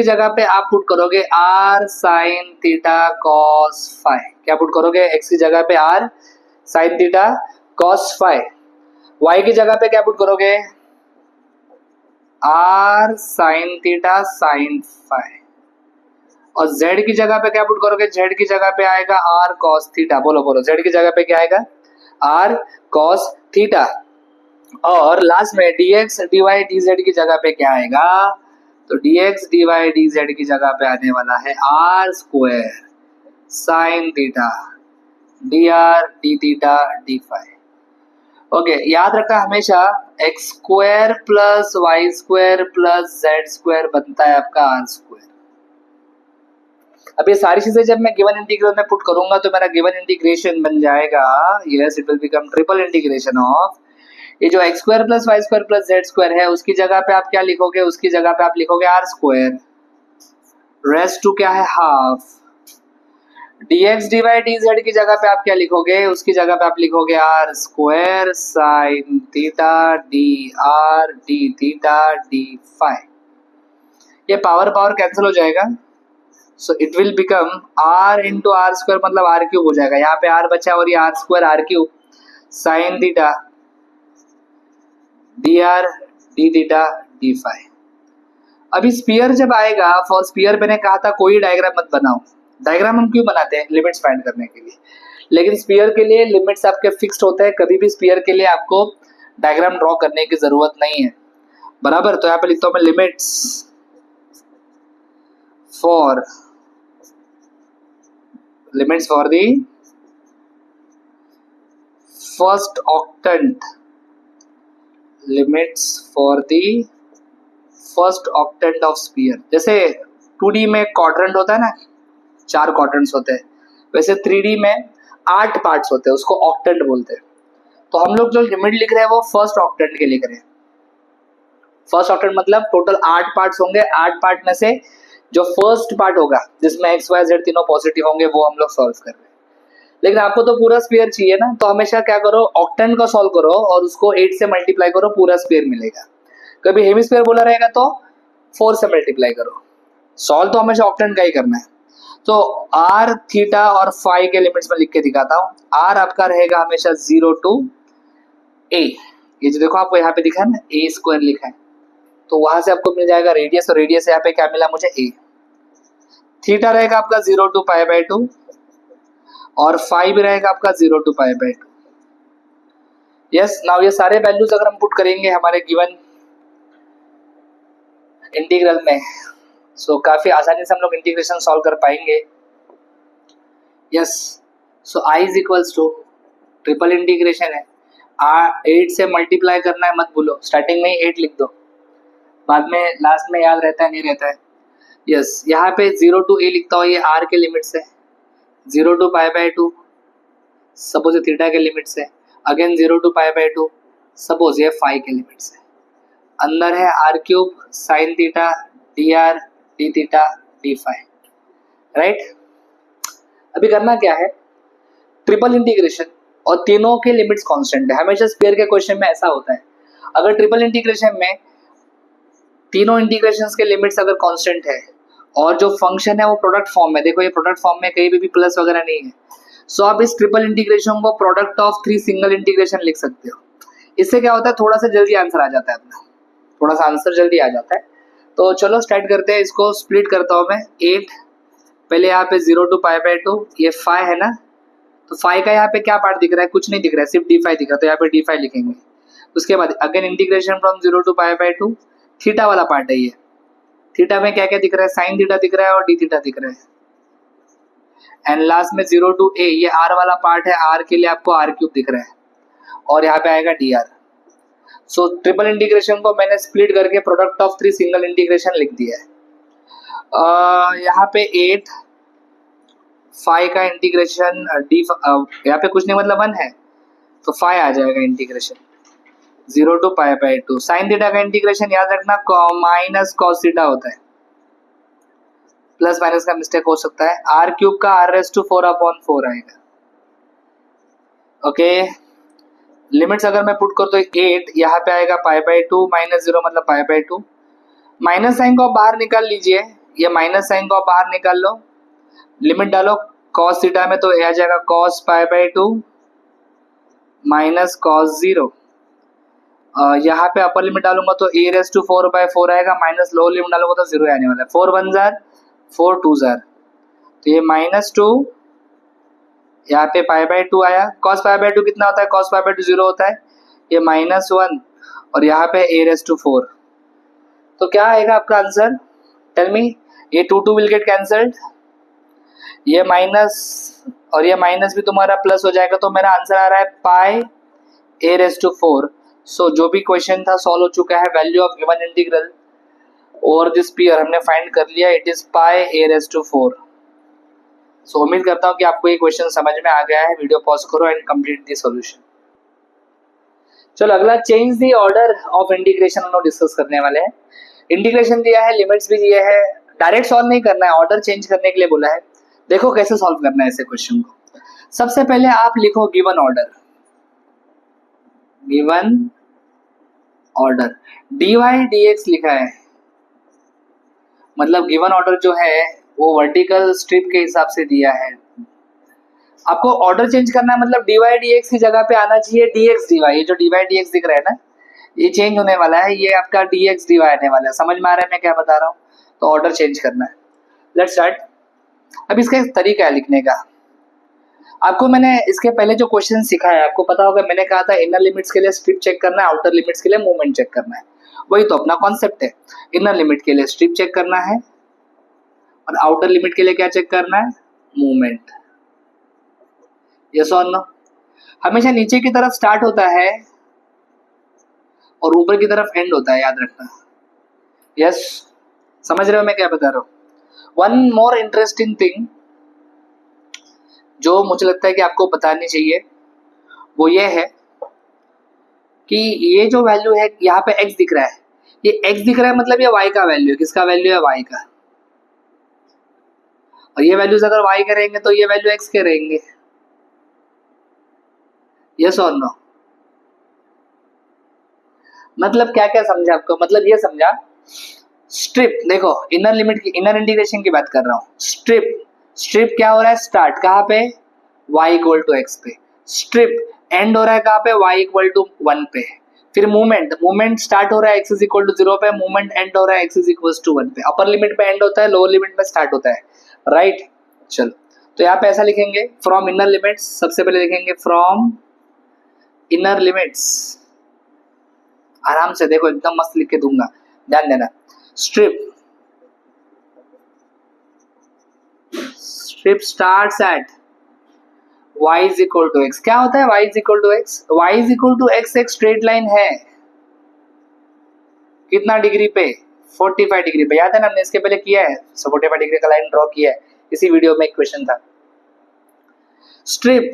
जगह पे आप पुट करोगे r sin theta cos phi. क्या पुट करोगे, x की जगह पे r sin theta cos phi. y की जगह पे क्या पुट करोगे, r sin theta sin phi. और z की जगह पे क्या पुट करोगे, z की जगह पे आएगा r cos थीटा। बोलो बोलो, z की जगह पे क्या आएगा, r cos थीटा। और लास्ट में dx dy dz की जगह पे क्या आएगा, तो dx dy dz की जगह पे आने वाला है r square sine theta dr d theta d phi. Okay, याद रखना हमेशा x square plus y square plus z square बनता है आपका r स्क्वायर। अब ये सारी चीजें जब मैं गिवन इंटीग्रल में पुट करूंगा तो मेरा गिवन इंटीग्रेशन बन जाएगा, yes it will become triple integration of, ये जो x square plus y square plus z square है उसकी जगह पे आप क्या लिखोगे, उसकी जगह पे आप लिखोगे आर स्क्वायर, रेस्ट टू क्या है हाफ, dx dy dz की जगह पे आप क्या लिखोगे, उसकी जगह पे आप लिखोगे r square sine theta d R D theta d phi. ये पावर पावर कैंसिल हो जाएगा, so it will become r into r square, मतलब आर क्यूब हो जाएगा। यहाँ पे r बचा और ये r square r cube sine theta dr d theta d phi. अभी स्फीयर जब आएगा, फॉर स्फीयर मैंने कहा था कोई डायग्राम मत बनाओ। डायग्राम हम क्यों बनाते हैं, लिमिट्स फाइंड करने के लिए, लेकिन स्फीयर के लिए लिमिट्स आपके फिक्स्ड होते हैं, कभी भी स्फीयर के लिए आपको डायग्राम ड्रॉ करने की जरूरत नहीं है, बराबर। तो यहाँ पे लिखता हूं मैं limits for the first octant, limits for the first octant of sphere. जैसे 2D में क्वाड्रेंट होता है ना, 4 क्वाड्रेंट्स होते हैं, वैसे 3D में 8 पार्ट्स होते हैं, उसको ऑक्टेंट बोलते हैं। तो हम लोग जो लिमिट लिख रहे हैं वो फर्स्ट ऑक्टेंट के लिख रहे हैं। फर्स्ट ऑक्टेंट मतलब टोटल 8 पार्ट्स होंगे, 8 पार्ट में से जो फर्स्ट पार्ट होगा जिसमें एक्स वाई जेड तीनों पॉजिटिव होंगे वो हम लोग सॉल्व कर रहे हैं। लेकिन आपको तो पूरा स्फीयर चाहिए ना, तो हमेशा क्या करो, ऑक्टेंट को सॉल्व करो और उसको 8 से मल्टीप्लाई करो, पूरा स्फीयर मिलेगा। कभी हेमिस्फीयर बोला रहेगा तो 4 से मल्टीप्लाई करो, सॉल्व तो हमेशा ऑक्टेंट का ही करना है। तो r थीटा और फाई के लिमिट्स में लिख के दिखाता हूँ। r आपका रहेगा हमेशा 0 टू a, ये जो देखो आपको यहाँ पे दिखा है ना a स्क्वायर लिखा है, तो वहां से आपको मिल जाएगा रेडियस, और रेडियस यहाँ पे क्या मिला मुझे a। थीटा रहेगा आपका 0 टू पाई बाई 2 और फाई भी रहेगा आपका 0 to pi by 2। Yes, now ये सारे वैल्यूज अगर हम पुट करेंगे हमारे गिवन इंटीग्रल में, सो काफी आसानी से हम लोग इंटीग्रेशन सॉल्व कर पाएंगे। Yes, so i is equals to triple integration है, 8 से मल्टीप्लाई करना है, मत भूलो, स्टार्टिंग में ही 8 लिख दो, बाद में लास्ट में याद रहता है नहीं रहता है। यस, यहाँ पे 0 टू a लिखता हूँ, ये r के लिमिट्स है, 0 टू पाई बाई 2 सपोज ये थीटा के लिमिट्स है, again 0 to pi by 2 suppose ये फाई के लिमिट्स है, अंदर है r cube sine theta dr d theta d phi, right. अभी करना क्या है, ट्रिपल इंटीग्रेशन, और तीनों के लिमिट्स कांस्टेंट है। हमेशा स्फीयर के क्वेश्चन में ऐसा होता है, अगर ट्रिपल इंटीग्रेशन में तीनों इंटीग्रेशंस के लिमिट्स अगर कांस्टेंट है और जो फंक्शन है वो प्रोडक्ट फॉर्म में, देखो ये प्रोडक्ट फॉर्म में कहीं भी प्लस वगैरह नहीं है, सो आप इस ट्रिपल इंटीग्रेशन को प्रोडक्ट ऑफ 3 सिंगल इंटीग्रेशन लिख सकते हो। इससे क्या होता है, थोड़ा सा जल्दी आंसर आ जाता है अपना, थोड़ा सा आंसर जल्दी आ जाता है। तो चलो स्टार्ट करते हैं, इसको स्प्लिट करता हूँ मैं 8, पहले यहाँ पे 0 टू पाई बाई 2, ये फाई है ना, तो फाई का यहाँ पे क्या पार्ट दिख रहा है, कुछ नहीं दिख रहा है, सिर्फ डी फाई दिख रहा है, तो यहाँ पे डी फाई लिखेंगे। उसके बाद again integration from 0 to pi by 2, theta वाला पार्ट है ये, थीटा में क्या क्या दिख रहा है, साइन थीटा दिख रहा है और डी थीटा दिख रहा है, एंड लास्ट में 0 टू a, ये r वाला पार्ट है, r के लिए आपको r क्यूब दिख रहा है, और यहाँ पे आएगा dr। सो ट्रिपल इंटीग्रेशन को मैंने स्प्लिट करके प्रोडक्ट ऑफ 3 सिंगल इंटीग्रेशन लिख दिया है। यहाँ पे 8 फाई का इंटीग्रेशन डी, यहाँ पे कुछ नहीं मतलब 1 है, तो फाई आ जाएगा integration 0 to pi by 2। Sine theta का इंटीग्रेशन याद रखना माइनस कॉस थीटा होता है, प्लस माइनस का मिस्टेक हो सकता है। आर क्यूब का r⁴/4 आएगा। ओके, लिमिट्स अगर मैं पुट कर तो 8 यहाँ पे आएगा π/2 -0 मतलब π/2। माइनस साइन को आप बाहर निकाल लीजिए, ये माइनस साइन को आप बाहर निकाल लो, लिमिट डालो cos थीटा में तो आ जाएगा cos π/2 माइनस cos 0। यहाँ पे अपर लिमिट डालूंगा तो a⁴/4 आएगा, माइनस लोअर लिमिट डालूंगा तो 0 आने वाला है। 4 1 जार 4 2 जार, तो ये -2 यहाँ पे π/2 आया। cos π/2 कितना होता है? cos π/2 0 होता है, ये -1 और यहाँ पे a⁴। तो क्या आएगा आपका आंसर? Tell me. ये 2 2 विल गेट कैंसल्ड, ये माइनस और ये माइनस भी तुम्हारा प्लस हो जाएगा, तो मेरा आंसर आ रहा है π/4। सो जो भी क्वेश्चन था सॉल्व हो चुका है। Value of given integral over this sphere हमने फाइंड कर लिया, इट इज π/4। सो उम्मीद करता हूँ कि आपको ये क्वेश्चन समझ में आ गया है। वीडियो पॉज करो एंड कंप्लीट द सॉल्यूशन। चलो अगला change the order of integration हम लोग डिस्कस करने वाले हैं। इंटीग्रेशन दिया है, लिमिट्स भी दिए है, डायरेक्ट सॉल्व नहीं करना है, ऑर्डर चेंज करने के लिए बोला है। देखो कैसे सॉल्व करना है ऐसे क्वेश्चन को। सबसे पहले आप लिखो given order, given order dy dx लिखा है, मतलब गिवन ऑर्डर जो है वो वर्टिकल स्ट्रिप के हिसाब से दिया है। आपको ऑर्डर चेंज करना है, मतलब dy dx की जगह पे आना चाहिए dx dy। ये जो dy dx दिख रहा है ना, ये चेंज होने वाला है, ये आपका dx dy आने वाला है। समझ में आ रहा है मैं क्या बता रहा हूँ? तो ऑर्डर चेंज करना है। Let's start. अब इसका एक तरीका है लिखने का। आपको मैंने इसके पहले जो क्वेश्चन सिखाया, आपको पता होगा, मैंने कहा था इनर लिमिट्स के लिए स्ट्रिप चेक करना है, आउटर लिमिट्स के लिए मूवमेंट चेक करना है। वही तो अपना कॉन्सेप्ट है। इनर लिमिट के लिए स्ट्रिप चेक करना है और आउटर लिमिट के लिए क्या चेक करना है? मूवमेंट। यस और नो? हमेशा नीचे की तरफ स्टार्ट होता है और ऊपर की तरफ एंड होता है, याद रखना। यस, समझ रहे हो मैं क्या बता रहा हूँ? वन मोर इंटरेस्टिंग थिंग जो मुझे लगता है कि आपको बतानी चाहिए वो ये है कि ये जो वैल्यू है यहाँ पे x दिख रहा है, ये x दिख रहा है मतलब ये y का वैल्यू है। किसका वैल्यू है? y का। और ये वैल्यूज अगर y के रहेंगे तो ये वैल्यू x के रहेंगे। यस और नो? मतलब क्या क्या समझा आपको? मतलब ये समझा, स्ट्रिप देखो, इनर लिमिट की, इनर इंटीग्रेशन की बात कर रहा हूँ। स्ट्रिप क्या हो रहा है? स्टार्ट कहाँ पे? y = x पे। स्ट्रिप एंड हो रहा है कहाँ पे? y = 1 पे। फिर मूवमेंट स्टार्ट हो रहा है x = 0 पे, मूवमेंट एंड हो रहा है x = 1 पे। अपर लिमिट पे एंड होता है, लोअर लिमिट में स्टार्ट होता है, राइट? चलो तो यहाँ पे ऐसा लिखेंगे, फ्रॉम इनर लिमिट्स। सबसे पहले लिखेंगे फ्रॉम इनर लिमिट्स। आराम से देखो, एकदम मस्त लिख के दूंगा, ध्यान देना। Strip starts at y = x। क्या होता है y = x? y = x एक स्ट्रेट लाइन है, कितना डिग्री पे? 45 डिग्री पे। याद है ना, हमने इसके पहले किया है, 45 डिग्री का लाइन ड्रॉ किया है, इसी वीडियो में एक क्वेश्चन था। Strip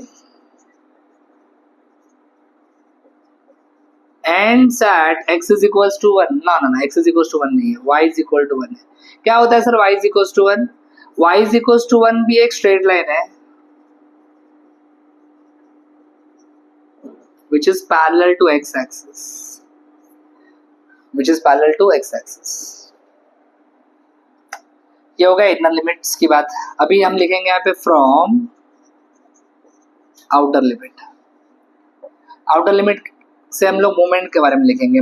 ends at x = 1। ना x = 1 नहीं है, y = 1 है। क्या होता है सर y = 1? y = 1 भी एक स्ट्रेट लाइन है which is parallel to x axis, ये हो गया इनर लिमिट्स की बात। अभी हम लिखेंगे यहाँ पे from outer limit. Outer limit से हम लोग मूवमेंट के बारे में लिखेंगे।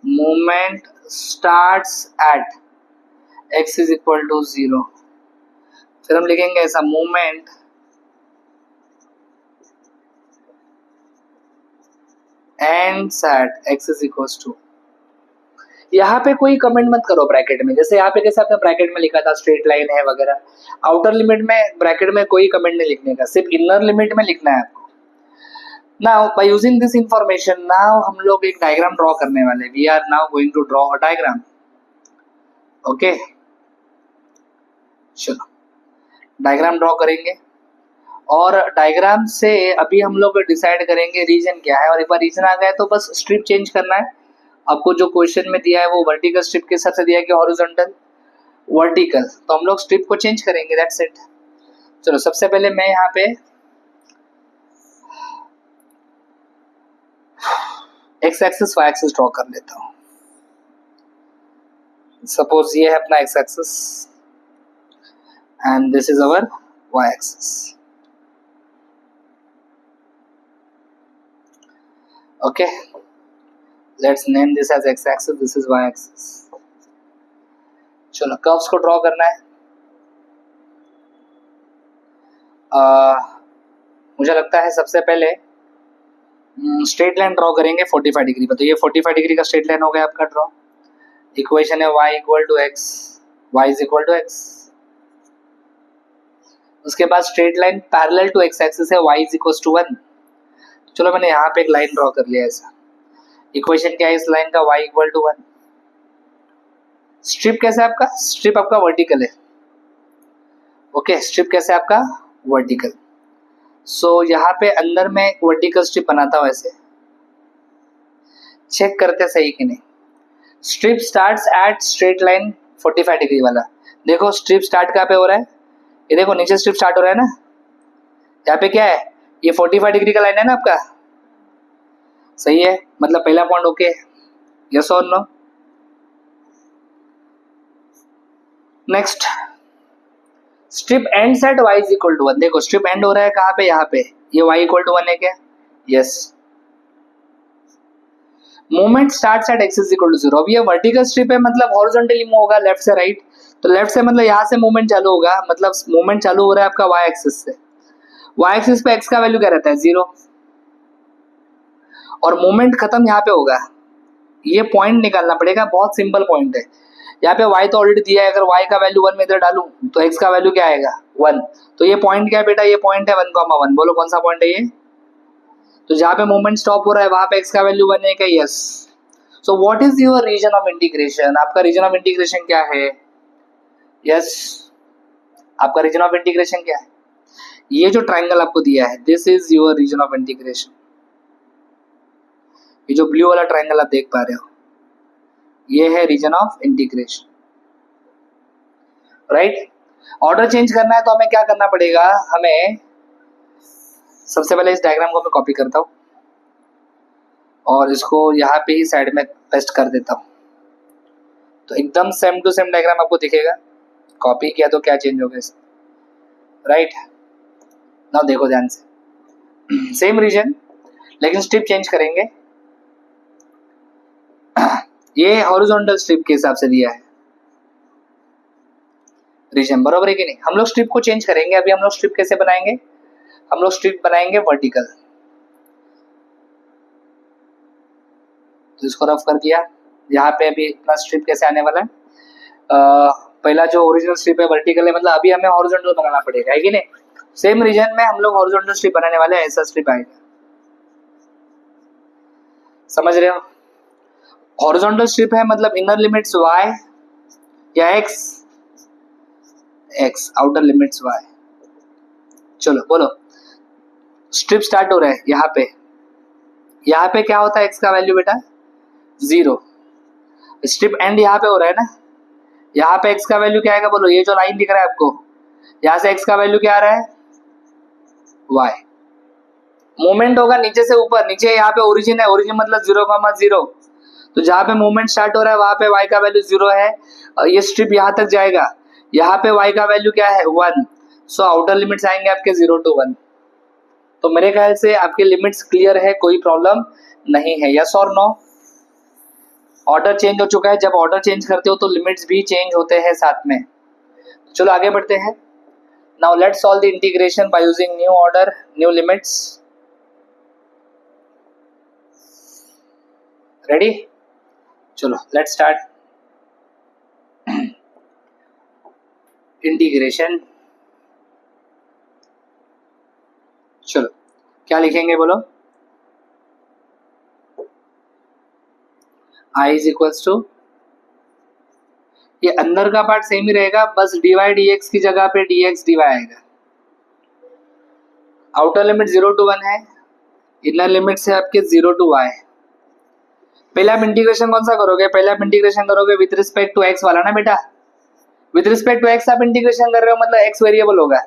Movement starts at x = 0। फिर हम लिखेंगे ऐसा, मूवमेंट एंड्स एट x = यहाँ पे कोई कमेंट मत करो ब्रैकेट में, जैसे यहाँ पे कैसे आपने ब्रैकेट में लिखा था स्ट्रेट लाइन है वगैरह। आउटर लिमिट में ब्रैकेट में कोई कमेंट नहीं लिखने का, सिर्फ इनर लिमिट में लिखना है आपको। Now by using this information, now हम लोग एक डायग्राम ड्रॉ करने वाले। We are now going to draw a diagram. Okay, चलो डायग्राम ड्रॉ करेंगे और डायग्राम से अभी हम लोग डिसाइड करेंगे रीजन क्या है। और एक बार रीजन आ गया तो बस स्ट्रिप चेंज करना है, आपको जो क्वेश्चन में दिया है वो वर्टिकल स्ट्रिप के हिसाब से दिया है कि हॉरिजॉन्टल? वर्टिकल। तो हम लोग स्ट्रिप को चेंज करेंगे, दैट्स इट। चलो सबसे पहले मैं यहाँ पे x axis y axis draw कर लेता हूँ। सपोज ये है अपना x axis and this is our y axis. Okay, let's name this as x axis, this is y axis. चलो कर्व्स को ड्रॉ करना है। मुझे लगता है सबसे पहले स्ट्रेट लाइन ड्रॉ करेंगे 45 डिग्री पर। तो ये 45 डिग्री का स्ट्रेट लाइन हो गया आपका ड्रॉ। इक्वेशन है y equal to x, y is equal to x. उसके बाद straight line parallel to x axis है, y इज इक्वल टू 1। चलो मैंने यहाँ पे एक लाइन ड्रॉ कर लिया ऐसा। इक्वेशन क्या है इस लाइन का? y equal to 1। स्ट्रिप कैसे आपका? स्ट्रिप आपका वर्टिकल है। ओके, स्ट्रिप कैसे आपका? वर्टिकल। सो यहाँ पे अंदर में वर्टिकल स्ट्रिप बनाता हूँ ऐसे। चेक करते सही कि नहीं। Strip starts at straight line 45 degree वाला। देखो स्ट्रिप स्टार्ट कहाँ पे हो रहा है? ये देखो नीचे स्ट्रिप स्टार्ट हो रहा है ना। यहाँ पे क्या है? ये 45 डिग्री का लाइन है ना आपका। सही है, मतलब पहला पॉइंट ओके। यस और no? Next, strip ends at y is equal to 1। देखो स्ट्रिप एंड हो रहा है कहाँ पे? यहाँ पे। ये y इक्वल टू 1 है क्या? Yes. Movement starts at x is equal to 0। अब ये वर्टिकल स्ट्रिप है, मतलब हॉरिजॉन्टली मूव होगा लेफ्ट से राइट। तो लेफ्ट से मतलब यहाँ से मूवमेंट चालू होगा, मतलब मूवमेंट चालू हो रहा है आपका y एक्सिस से। y एक्सिस पे x का वैल्यू क्या रहता है? 0। और मूवमेंट खत्म यहाँ पे होगा। ये पॉइंट निकालना पड़ेगा, बहुत सिंपल पॉइंट है। यहाँ पे y तो ऑलरेडी दिया है, अगर y का वैल्यू 1 में इधर डालूं तो x का वैल्यू क्या आएगा? 1। तो ये पॉइंट क्या है बेटा? ये पॉइंट है 1,1। बोलो कौन सा पॉइंट है ये? तो जहाँ पे मूवमेंट स्टॉप हो रहा है वहां पे x का वैल्यू 1 है क्या? Yes. So what is your region of integration? आपका रीजन ऑफ इंटीग्रेशन क्या है? यस, आपका रीजन ऑफ इंटीग्रेशन क्या है? ये जो ट्राइंगल आपको दिया है, this is your region of integration. ये जो ब्लू वाला ट्राइंगल आप देख पा रहे हो, ये है region of integration, right. Order change करना है तो हमें क्या करना पड़ेगा? हमें सबसे पहले इस डायग्राम को मैं कॉपी करता हूँ और इसको यहाँ पे ही साइड में पेस्ट कर देता हूँ। तो एकदम सेम टू सेम डायग्राम आपको दिखेगा। कॉपी किया तो क्या चेंज हो गया इसमें, राइट। नाउ देखो ध्यान से, सेम रीजन लेकिन स्ट्रिप चेंज करेंगे। ये हॉरिजॉन्टल स्ट्रिप के हिसाब से दिया है रीजन, बराबर है कि नहीं? हम लोग स्ट्रिप को चेंज करेंगे। अभी हम लोग स्ट्रिप कैसे बनाएंगे? हम लोग स्ट्रिप बनाएंगे वर्टिकल। तो इसको रफ कर दिया। यहाँ पे अभी इतना स्ट्रिप कैसे आने वाला है? पहला जो ओरिजिनल स्ट्रिप है वर्टिकल है, मतलब अभी हमें हॉरिजॉन्टल बनाना पड़ेगा, है कि नहीं? सेम रीजन में हम लोग हॉरिजॉन्टल स्ट्रिप बनाने वाले हैं, ऐसा स्ट्रिप आएगा। समझ रहे हो? हॉरिजॉन्टल स्ट्रिप है मतलब इनर लिमिट्स y या x, आउटर लिमिट्स y। चलो बोलो, स्ट्रिप स्टार्ट हो रहा है यहाँ पे क्या होता है x का वैल्यू बेटा? 0। स्ट्रिप एंड यहाँ पे हो रहा है ना, यहाँ पे x का वैल्यू क्या आएगा? बोलो, ये जो लाइन दिख रहा है आपको, यहाँ से x का वैल्यू क्या आ रहा है? y। मूवमेंट होगा नीचे से ऊपर, नीचे यहाँ पे ओरिजिन है, ओरिजिन मतलब 0,0। तो जहाँ पे मूवमेंट स्टार्ट हो रहा है वहां पे y का वैल्यू 0 है। ये स्ट्रिप यहाँ तक जाएगा, यहाँ पे y का वैल्यू क्या है? 1। सो आउटर लिमिट्स आएंगे आपके 0 to 1। तो मेरे ख्याल से आपके लिमिट्स क्लियर है, कोई प्रॉब्लम नहीं है। यस और नो? ऑर्डर चेंज हो चुका है। जब ऑर्डर चेंज करते हो तो लिमिट्स भी चेंज होते हैं साथ में। चलो आगे बढ़ते हैं। Now let's solve the integration by using new order, new limits. Ready? चलो लेट्स स्टार्ट इंटीग्रेशन। चलो क्या लिखेंगे बोलो? i इज इक्वल्स टू, ये अंदर का पार्ट सेम ही रहेगा, बस dy dx की जगह पे dx dy आएगा। आउटर लिमिट 0 to 1 है, इनर लिमिट से आपके 0 to y। पहले आप इंटीग्रेशन कौन सा करोगे, पहले आप इंटीग्रेशन करोगे विथ रिस्पेक्ट टू एक्स वाला ना बेटा, विथ रिस्पेक्ट टू एक्स आप इंटीग्रेशन कर रहे हो, मतलब एक्स वेरिएबल होगा,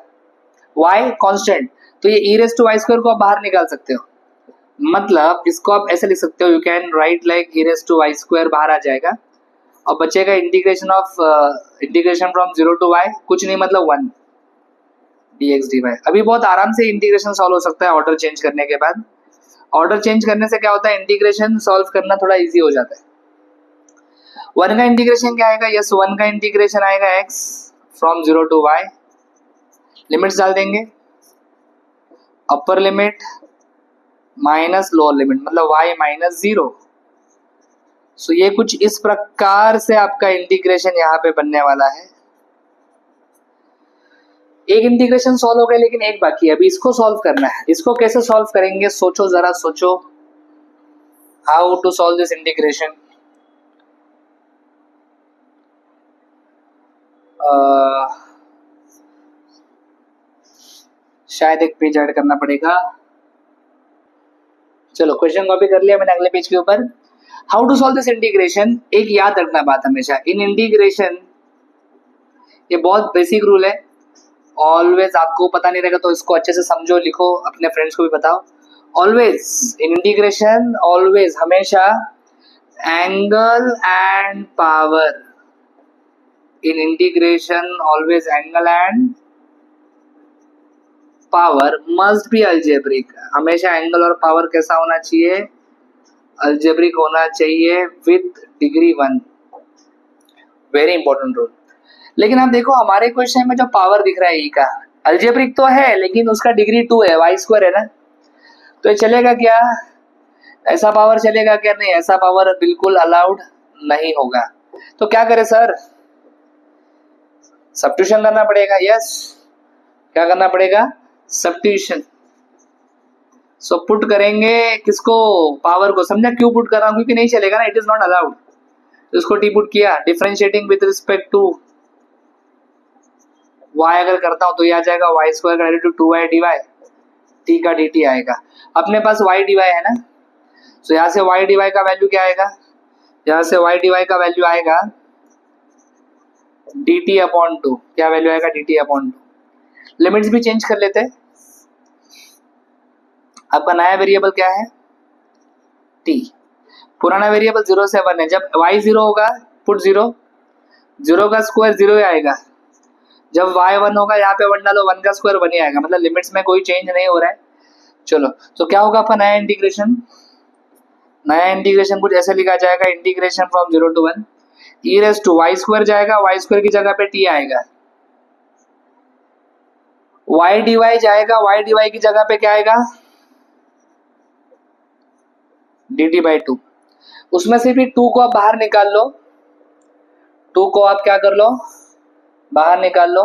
वाई कांस्टेंट, तो ये ई रेस टू वाई स्क्वायर को आप बाहर निकाल सकते हो, मतलब इसको आप ऐसे लिख सकते हो, you can write like e raise to y square बाहर आ जाएगा और बचेगा integration of integration from 0 to y, कुछ नहीं मतलब 1 dx dy। अभी बहुत आराम से इंटीग्रेशन सॉल्व हो सकता है ऑर्डर चेंज करने के बाद। ऑर्डर चेंज करने से क्या होता है, इंटीग्रेशन सॉल्व करना थोड़ा इजी हो जाता है। 1 का इंटीग्रेशन क्या आएगा, यस 1 का इंटीग्रेशन आएगा x from 0 to y, limits डाल देंगे, upper limit minus lower limit, मतलब y माइनस 0। सो ये कुछ इस प्रकार से आपका इंटीग्रेशन यहाँ पे बनने वाला है। एक इंटीग्रेशन सॉल्व हो गया, लेकिन एक बाकी है, अभी इसको सॉल्व करना है। इसको कैसे सॉल्व करेंगे, सोचो जरा सोचो, how to solve this integration. शायद एक पेज ऐड करना पड़ेगा। चलो क्वेश्चन कॉपी कर लिया मैंने अगले पेज के ऊपर। How to solve this integration, एक याद रखना बात हमेशा, इन इंटीग्रेशन ये बहुत बेसिक रूल है, ऑलवेज आपको पता नहीं रहेगा तो इसको अच्छे से समझो, लिखो, अपने फ्रेंड्स को भी बताओ। ऑलवेज इन इंटीग्रेशन, ऑलवेज हमेशा angle and power, in integration always angle and power must be algebraic, हमेशा एंगल और पावर कैसा होना चाहिए, अल्जेब्रिक होना चाहिए with degree 1, very important rule. लेकिन आप देखो हमारे क्वेश्चन में जो पावर दिख रहा है ई का, अल्जेब्रिक तो है लेकिन उसका डिग्री 2 है, वाई स्क्वायर है ना, तो ये चलेगा क्या, ऐसा पावर चलेगा क्या, नहीं ऐसा पावर बिल्कुल अलाउड नहीं होगा। तो क्या करें सर, सब्स्टिट्यूशन करना पड़ेगा, यस क्या करना पड़ेगा, सब्स्टिट्यूशन। सो पुट करेंगे किसको, पावर को, समझा क्यों पुट कर रहा हूं, क्योंकि नहीं चलेगा ना, इट इज नॉट अलाउड, इसको टी पुट किया, differentiating with respect to y अगर करता हूं तो ये आ जाएगा वाई स्क्वायर का value to 2y dy, t का dt आएगा, अपने पास y dy है ना, तो यहाँ से y dy का वैल्यू क्या आएगा, यहाँ से y dy का वैल्यू आएगा dt अपॉन 2, क्या वैल्यू आएगा dt अपॉन 2। लिमिट्स भी चेंज कर लेते हैं, आपका नया वेरिएबल क्या है t, पुराना वेरिएबल 0 से 1 है, जब y 0 होगा पुट 0, 0 का स्क्वायर 0 ही आएगा, जब y 1 होगा यहाँ पे 1 डालो, 1 का स्क्वायर 1 ही आएगा, मतलब लिमिट्स में कोई चेंज नहीं हो रहा है। चलो तो क्या होगा आपका नया इंटीग्रेशन, नया इंटीग्रेशन कुछ ऐसे लिखा जाएगा, integration from 0 to 1 e raise to y square जाएगा, वाई स्क्वायर की जगह पे t आएगा, y dy जाएगा, y dy की जगह पे क्या आएगा dt बाई 2, उसमें से भी 2 को आप बाहर निकाल लो, 2 को आप क्या कर लो बाहर निकाल लो,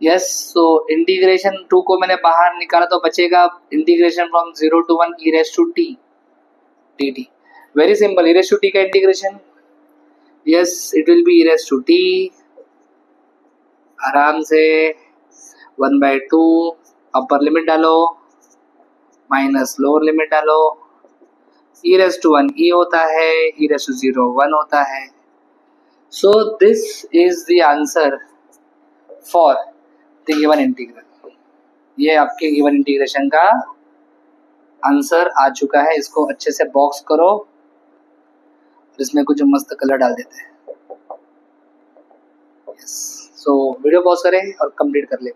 यस। सो इंटीग्रेशन 2 को मैंने बाहर निकाला तो बचेगा integration from 0 to 1 e raise to t dt, very simple, e raise to t का integration, yes it will be e raise to t, आराम से 1/2, अपर लिमिट डालो माइनस लोअर लिमिट डालो, ई रेस टू 1 ई होता है, ई raise to 0 1 होता है। सो this is the answer for the given integral, ये आपके गिवन इंटीग्रेशन का आंसर आ चुका है, इसको अच्छे से बॉक्स करो, इसमें कुछ मस्त कलर डाल देते हैं, यस। सो वीडियो पॉज करें और कंप्लीट कर ले।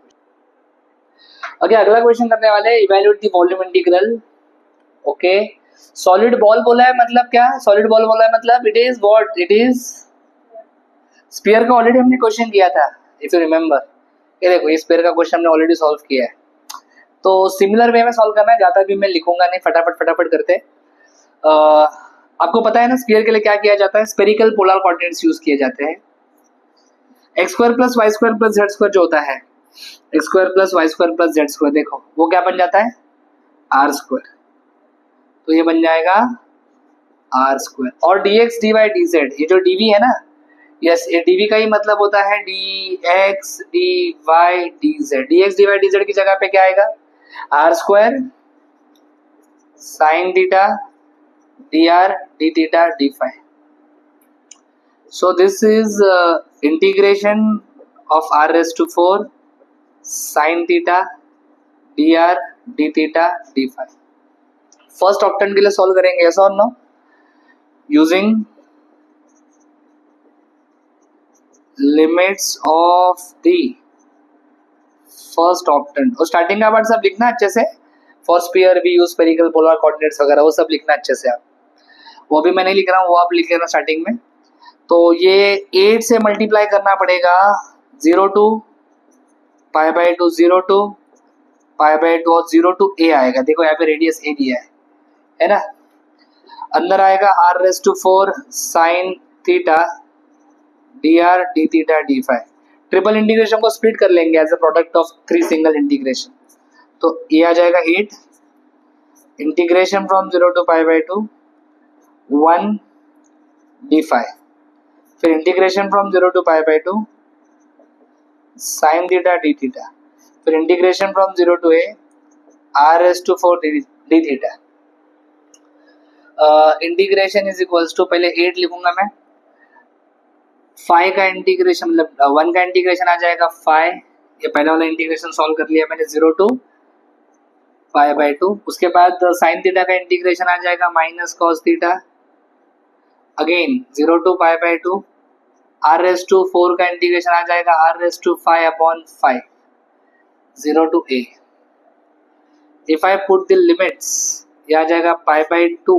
ओके अगला क्वेश्चन करने वाले, evaluate the volume integral. Okay solid ball बोला है, मतलब क्या, सॉलिड बॉल बोला है मतलब it is what, it is sphere का ऑलरेडी हमने क्वेश्चन किया था इफ यू रिमेंबर, ये देखो ये स्फीयर का क्वेश्चन हमने ऑलरेडी सॉल्व किया है, तो सिमिलर वे में सॉल्व करना है, ज्यादा भी मैं लिखूंगा नहीं, फटाफट करते। आपको पता है ना स्फीयर के लिए क्या किया जाता है, स्फेरिकल पोलर कोऑर्डिनेट्स यूज किए जाते हैं, x square plus y square plus z square जो होता है, x square plus y square plus z square, देखो वो क्या बन जाता है आर स्क्वायर, तो ये बन जाएगा आर स्क्वायर, और d x d y d z, ये जो डीवी है ना, यस ये डीवी का ही मतलब होता है d x d y d z, d x d y d z की जगह पे क्या आएगा r square sine theta dr d theta d phi. So this is integration of r raised to 4 sin theta dr d theta d phi. First ऑप्टेंट के लिए solve करेंगे, yes or no, using limits of the first octant. और starting का part सब लिखना अच्छे से. For sphere we use spherical polar coordinates वगैरह वो सब लिखना अच्छे से आप. वो भी मैं नहीं लिख रहा हूँ, वो आप लिख लेना स्टार्टिंग में. तो ये 8 से मल्टीप्लाई करना पड़ेगा 0 to pi by 2 0 to pi by 2 और 0 to a आएगा. देखो यहाँ पे रेडियस a दिया है ना. अंदर आएगा r raise to 4 sine theta dr d theta d फाई. ट्रिपल इंटीग्रेशन को स्प्लिट कर लेंगे as a product of 3 single integration. तो ये आ जाएगा 8 integration from 0 to pi by 2 1 d phi. फिर integration from 0 to pi by 2 sine theta d theta. फिर integration from 0 to a r raise to 4 d theta. Integration is equals to, पहले 8 लिखूंगा मैं. 5 का इंटीग्रेशन मतलब 1 का इंटीग्रेशन आ जाएगा 5. ये पहला वाला इंटीग्रेशन सॉल्व कर लिया मैंने 0 to पाई बाई 2. उसके बाद साइन थीटा का इंटीग्रेशन आ जाएगा minus cos theta again 0 to pi by 2. r raise to 4 का इंटीग्रेशन आ जाएगा r raise to 5 upon 5 0 to a. If I put the limits, ये आ जाएगा पाई बाई 2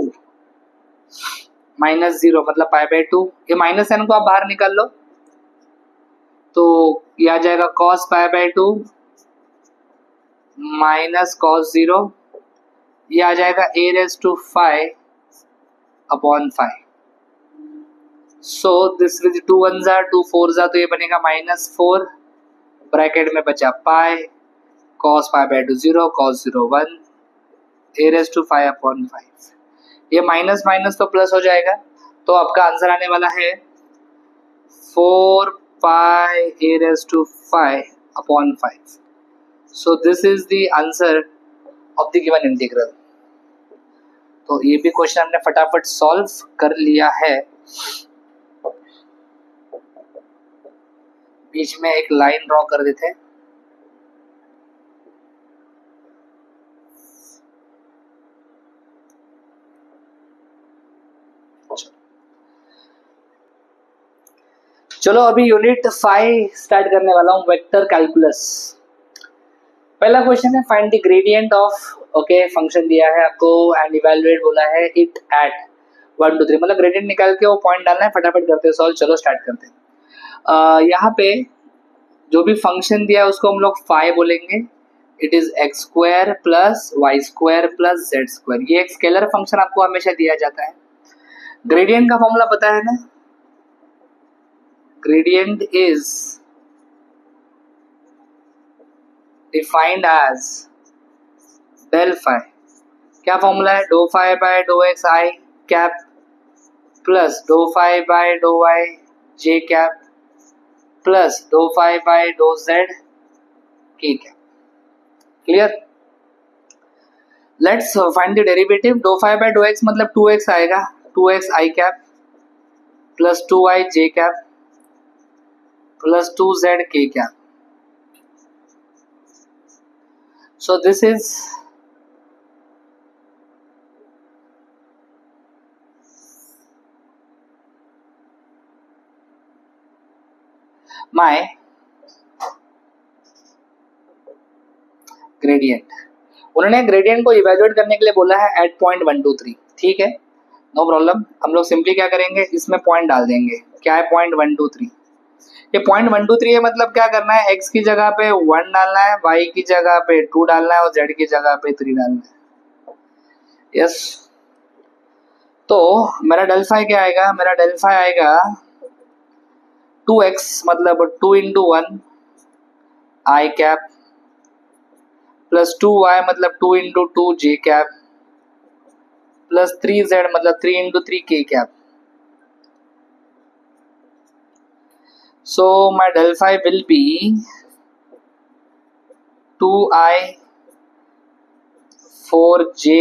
माइनस 0 मतलब पाई बाई 2. ये माइनस एन को आप बाहर निकाल लो तो ये आ जाएगा cos pi by 2 minus cos 0. ये आ जाएगा a raise to 5 upon 5. So this with 2 1 जा 2 4 जा, तो ये बनेगा माइनस 4 ब्रैकेट में बचा pi cos pi by 2 0 cos 0 1 a raise to 5 upon 5. ये माइनस माइनस तो प्लस हो जाएगा. तो आपका आंसर आने वाला है 4 pi a raise to 5 upon 5. So this is the answer of the given integral. तो ये भी क्वेश्चन हमने फटाफट सॉल्व कर लिया है. बीच में एक लाइन ड्रॉ कर देते हैं. चलो अभी यूनिट 5 स्टार्ट करने वाला हूं, वेक्टर कैलकुलस. पहला क्वेश्चन है find the gradient of okay function दिया है आपको एंड इवैल्यूएट बोला है इट एट 1 2 3. मतलब ग्रेडियंट निकाल के वो पॉइंट डालना है. फटाफट करते हैं सॉल्व. चलो स्टार्ट करते हैं. यहाँ पे जो भी फंक्शन दिया है उसको हम लोग फाई बोलेंगे. It is x square plus y square plus z square. ये एक स्केलर फंक्शन आपको हमेशा दिया जाता है. ग्रेडियंट का फॉर्मूला पता है ना. Gradient is defined as del phi. क्या फॉर्मूला है? डो phi by dough x i cap plus डो phi by dough y j cap plus डो phi by dough z k cap. Clear. Let's find the derivative. डो phi by dough x मतलब 2x आएगा 2x i cap plus 2y j cap plus 2z k cap. So this is my gradient. उन्होंने gradient को evaluate करने के लिए बोला है एट पॉइंट 1 2 3. ठीक है, नो प्रॉब्लम. हम लोग सिंपली क्या करेंगे, इसमें पॉइंट डाल देंगे. क्या है पॉइंट 1 2 3. ये पॉइंट 1 2 3 है. मतलब क्या करना है, x की जगह पे 1 डालना है, y की जगह पे 2 डालना है और z की जगह पे 3 डालना है. यस. तो मेरा डेल फाई क्या आएगा, मेरा डेल फाई आएगा 2x मतलब 2 इंटू 1 आई कैप प्लस 2y मतलब 2 इंटू 2 जे कैप प्लस 3z मतलब 3 इंटू 3 के cap. So my del phi will be 2i 4j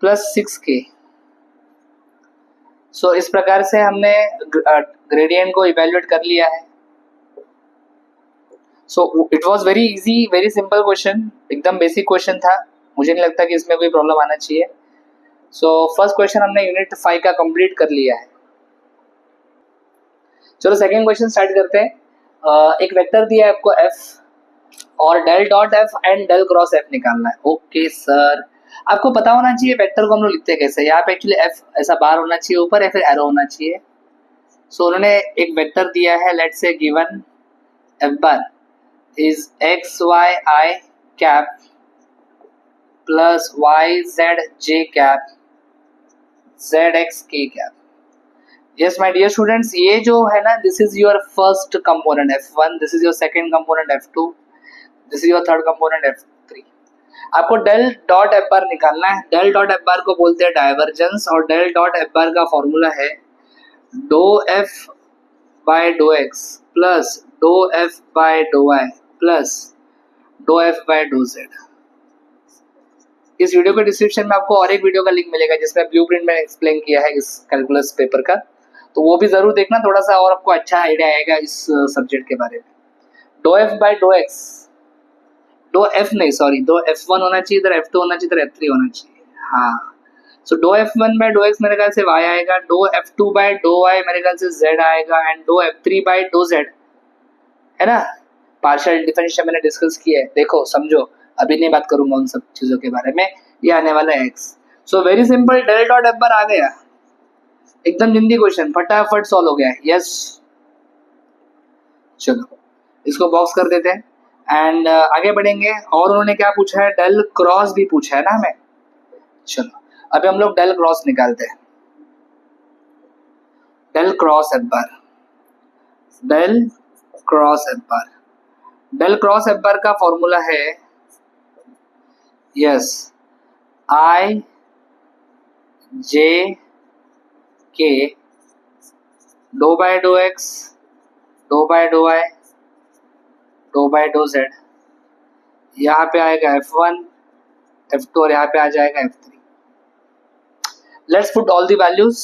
plus 6k। सो इस प्रकार से हमने ग्रेडियंट को इवेल्युएट कर लिया है। So it was very easy, very simple question, एकदम बेसिक क्वेश्चन था। मुझे नहीं लगता कि इसमें कोई प्रॉब्लम आना चाहिए। सो फर्स्ट क्वेश्चन हमने यूनिट 5 का कंप्लीट कर लिया है। चलो सेकंड क्वेश्चन स्टार्ट करते हैं। एक वेक्टर दिया है आपको f और del dot f and del cross f निकालना है। ओके सर, आपको पता होना चाहिए वेक्टर को हम लोग लिखते हैं कैसे। यहाँ पे एक्चुअली f ऐसा बार होना चाहिए ऊपर या फिर एरो होना चाहिए। सो उन्होंने एक वेक्टर दिया है, let's say given f bar is x y I cap plus y z j cap z x k cap. Yes my dear students, ये जो है ना, this is your first component f1, this is your second component f2, this is your third component f3। आपको del dot f बार निकालना है। Del dot f बार को बोलते हैं डाइवर्जेंस, और डेल डॉट एफ बार का फॉर्मूला है do f by dough x plus do f by dough y plus do f by dough z. इस वीडियो के डिस्क्रिप्शन में आपको और एक वीडियो का लिंक मिलेगा जिसमें ब्लूप्रिंट में एक्सप्लेन किया है इस कैलकुलस पेपर का, तो वो भी जरूर देखना, थोड़ा सा और आपको अच्छा आइडिया आएगा इस सब्जेक्ट के बारे में। Do f by dough x, do f नहीं सॉरी, दो f1 होना चाहिए, इधर f2 होना चाहिए, इधर f3 होना चाहिए। हाँ, so do f1 bye dough x मेरे ख्याल से y आएगा, dough f2 bye dough y मेरे ख्याल से z आएगा, and do f3 bye dough z, है ना। पार्शियल डिफरेंशियल मैंने डिस्कस किया है, देखो समझो, अभी नहीं बात करूंगा उन सब चीजों के बारे में। ये आने वाला है x। So very simple, del dot f bar आ गया, एकदम जिंदी क्वेश्चन, फटाफट सॉल्व हो गया है। यस, चलो इसको बॉक्स कर देते हैं एंड आगे बढ़ेंगे। और उन्होंने क्या पूछा है, डेल क्रॉस भी पूछा है ना हमें। चलो अभी हम लोग डेल क्रॉस निकालते हैं। Del cross F bar, del cross F bar, del cross F bar का फॉर्मूला है यस आई जे के dough by dough x dough by dough Y dough by dough z. यहाँ पे आएगा f1 f2 और यहाँ पे आ जाएगा f3। Let's put all the values.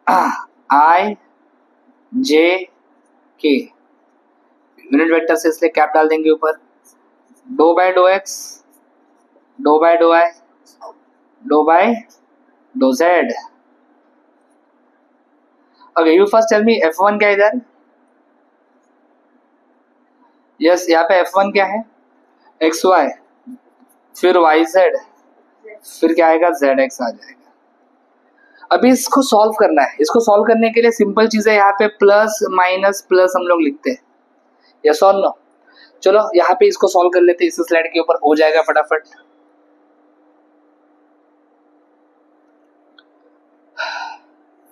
I J k unit vector से इसलिए कैप डाल देंगे ऊपर, डो by dough x dough by dough Y dough by dough z. Okay, you first tell me f1 क्या इधर। यस, यहाँ पे f1 क्या है, एक्स वाई, फिर वाई जेड, फिर क्या आएगा zx आ जाएगा। अभी इसको सॉल्व करना है। इसको सॉल्व करने के लिए सिंपल चीज है, यहाँ पे प्लस माइनस प्लस हम लोग लिखते हैं, यस और नो। चलो यहाँ पे इसको सॉल्व कर लेते हैं, इस स्लाइड के ऊपर हो जाएगा फटाफट।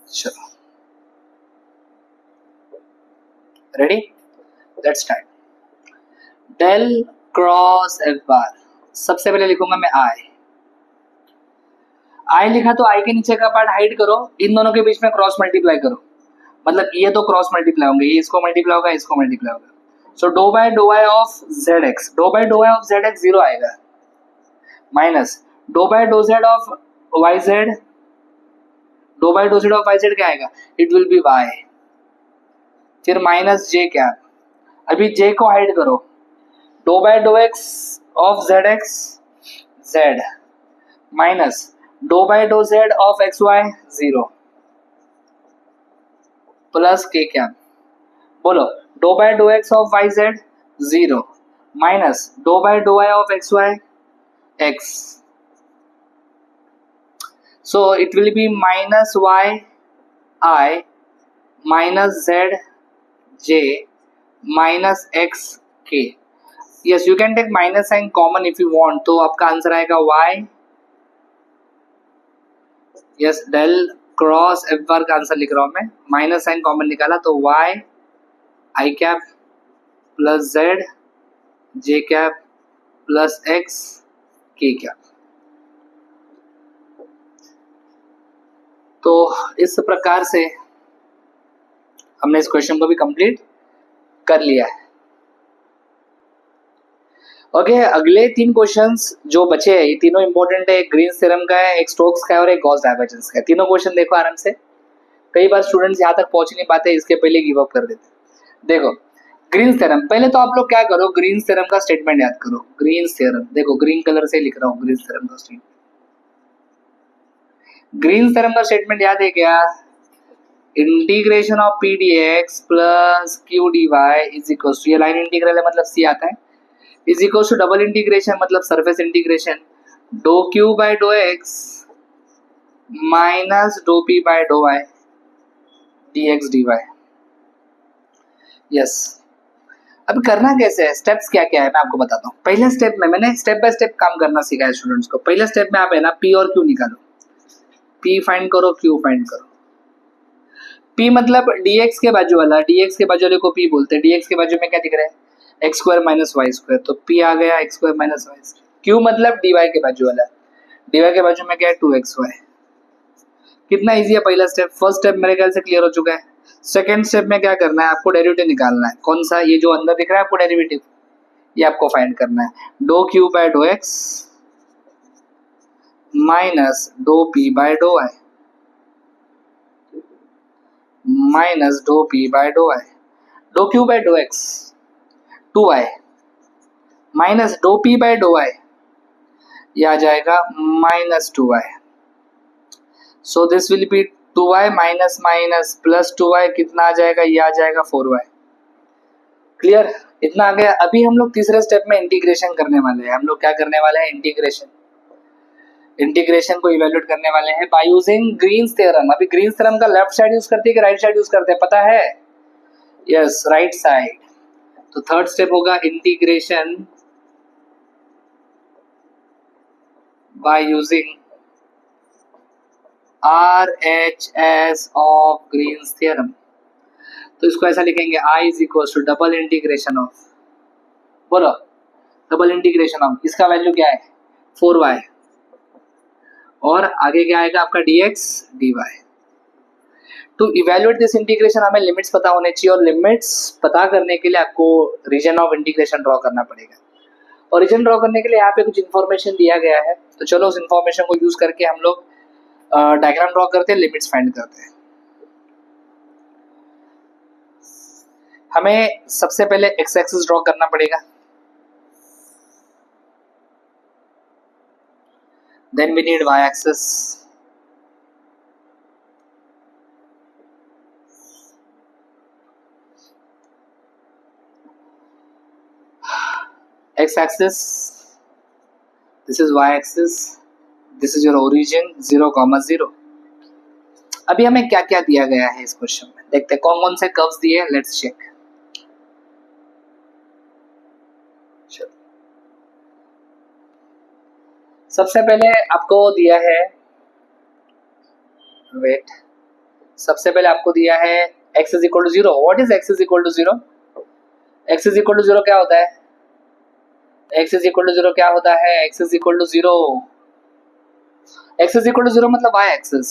चलो ready, let's start. Del cross F bar, सबसे पहले लिखूंगा मैं आई लिखा तो आई के नीचे का पार्ट हाइड करो, इन दोनों के बीच में क्रॉस मल्टीप्लाई करो, मतलब ये तो क्रॉस मल्टीप्लाई होंगे, ये इसको मल्टीप्लाई होगा, इसको मल्टीप्लाई होगा। सो डो by dough Y of z x, dough by dough Y of z x zero आएगा, minus dough by do Z of y z, डो by do Z of y z क्या आएगा, it will be y, फिर minus j cap, अभी j को hide करो, डो by dough x of z x z, minus dough by do Z of x y zero, plus के cap, बोलो डो by dough x of y z zero, minus dough by dough Y of x y x, so it will be minus y i minus z j minus x k. Yes, you can take minus sign common if you want, तो आपका answer आएगा y. Yes, del cross F bar का आंसर लिख रहा हूं मैं, minus sign common निकाला तो वाई आई cap plus Z J cap plus x के कैप। तो इस प्रकार से हमने इस क्वेश्चन को भी कंप्लीट कर लिया है। ओके अगले 3 क्वेश्चंस जो बचे हैं ये तीनों इंपॉर्टेंट है। एक ग्रीन्स थ्योरम का है, एक स्टोक्स का है और एक गॉस डाइवर्जेंस का है। तीनों क्वेश्चन देखो आराम से। कई बार स्टूडेंट्स यहाँ तक पहुंच नहीं पाते, इसके पहले गिव अप कर देते। देखो ग्रीन्स थ्योरम, पहले तो आप लोग क्या करो, ग्रीन्स थ्योरम का स्टेटमेंट याद करो। ग्रीन्स थ्योरम देखो ग्रीन कलर से लिख रहा हूँ, ग्रीन्स थ्योरम का स्टेटमेंट। ग्रीन्स थ्योरम का स्टेटमेंट याद है क्या? Integration of p d x plus q d y is equal to, ये लाइन इंटीग्रल है मतलब सी आता है, is equal to double integration मतलब सरफेस इंटीग्रेशन डो q by dough x minus dough p by dough y d x d y. Yes, अब करना कैसे है, स्टेप्स क्या क्या है मैं आपको बताता हूँ। पहले स्टेप में मैंने स्टेप बाय स्टेप काम करना सिखाया स्टूडेंट्स को। पहले स्टेप में आप है ना पी और क्यू निकालो, पी फाइंड करो, क्यू फाइंड करो। पी मतलब dx के बाजू वाला, dx के बाजू वाले को p बोलते हैं। dx के बाजू में क्या दिख रहा है, x square minus y square, तो p आ गया x square minus y square. q मतलब dy के बाजू वाला, dy के बाजू में क्या है 2xy। कितना इजी है पहला स्टेप। फर्स्ट स्टेप मेरे ख्याल से क्लियर हो चुका है। सेकंड स्टेप में क्या करना है, आपको डेरिवेटिव निकालना है। कौन सा, ये जो अंदर दिख रहा है आपको डेरिवेटिव, ये आपको फाइंड करना है। Do q by dough x minus dough p by dough y minus dough p by dough Y. Do q by dough x 2y minus dough p by dough y, ये आ जाएगा minus 2y। So this will be 2y minus minus plus 2y, कितना आ जाएगा, ये आ जाएगा 4y। Clear, इतना आ गया। अभी हम लोग तीसरे स्टेप में इंटीग्रेशन करने वाले हैं। हम लोग क्या करने वाले हैं, इंटीग्रेशन। इंटीग्रेशन को इवेल्युएट करने वाले हैं बाय यूजिंग ग्रीन्स थ्योरम। अभी ग्रीन्स थ्योरम का लेफ्ट साइड यूज करते हैं कि राइट साइड यूज करते हैं, पता है? Yes, right side. तो थर्ड स्टेप होगा integration by using RHS of Green's theorem. तो इसको ऐसा लिखेंगे, I is equal to double integration of, बोलो डबल इंटीग्रेशन ऑफ, इसका वैल्यू क्या है 4y, और आगे क्या आएगा आपका dx dy। To evaluate this integration हमें लिमिट्स पता होने चाहिए, और लिमिट्स पता करने के लिए आपको रीजन ऑफ इंटीग्रेशन ड्रॉ करना पड़ेगा। और रीजन ड्रॉ करने के लिए यहाँ पे कुछ इन्फॉर्मेशन दिया गया है, तो चलो उस इन्फॉर्मेशन को यूज करके हम लोग डायग्राम ड्रॉ करते हैं, लिमिट्स फाइंड करते हैं। हमें सबसे पहले एक्स एक्सिस ड्रॉ करना पड़ेगा, then we need y axis, x axis, this is y axis, this is your origin 0, 0। अभी हमें क्या क्या दिया गया है इस क्वेश्चन में, देखते हैं कौन कौन से कर्व्स दिए हैं, लेट्स चेक। सबसे पहले आपको दिया है, वेट, सबसे पहले आपको दिया है x is equal to 0। What is x is equal to 0? x is equal to 0 क्या होता है, x इज इक्वल टू 0 क्या होता है, x is equal to 0, x is equal to 0 मतलब y एक्सिस।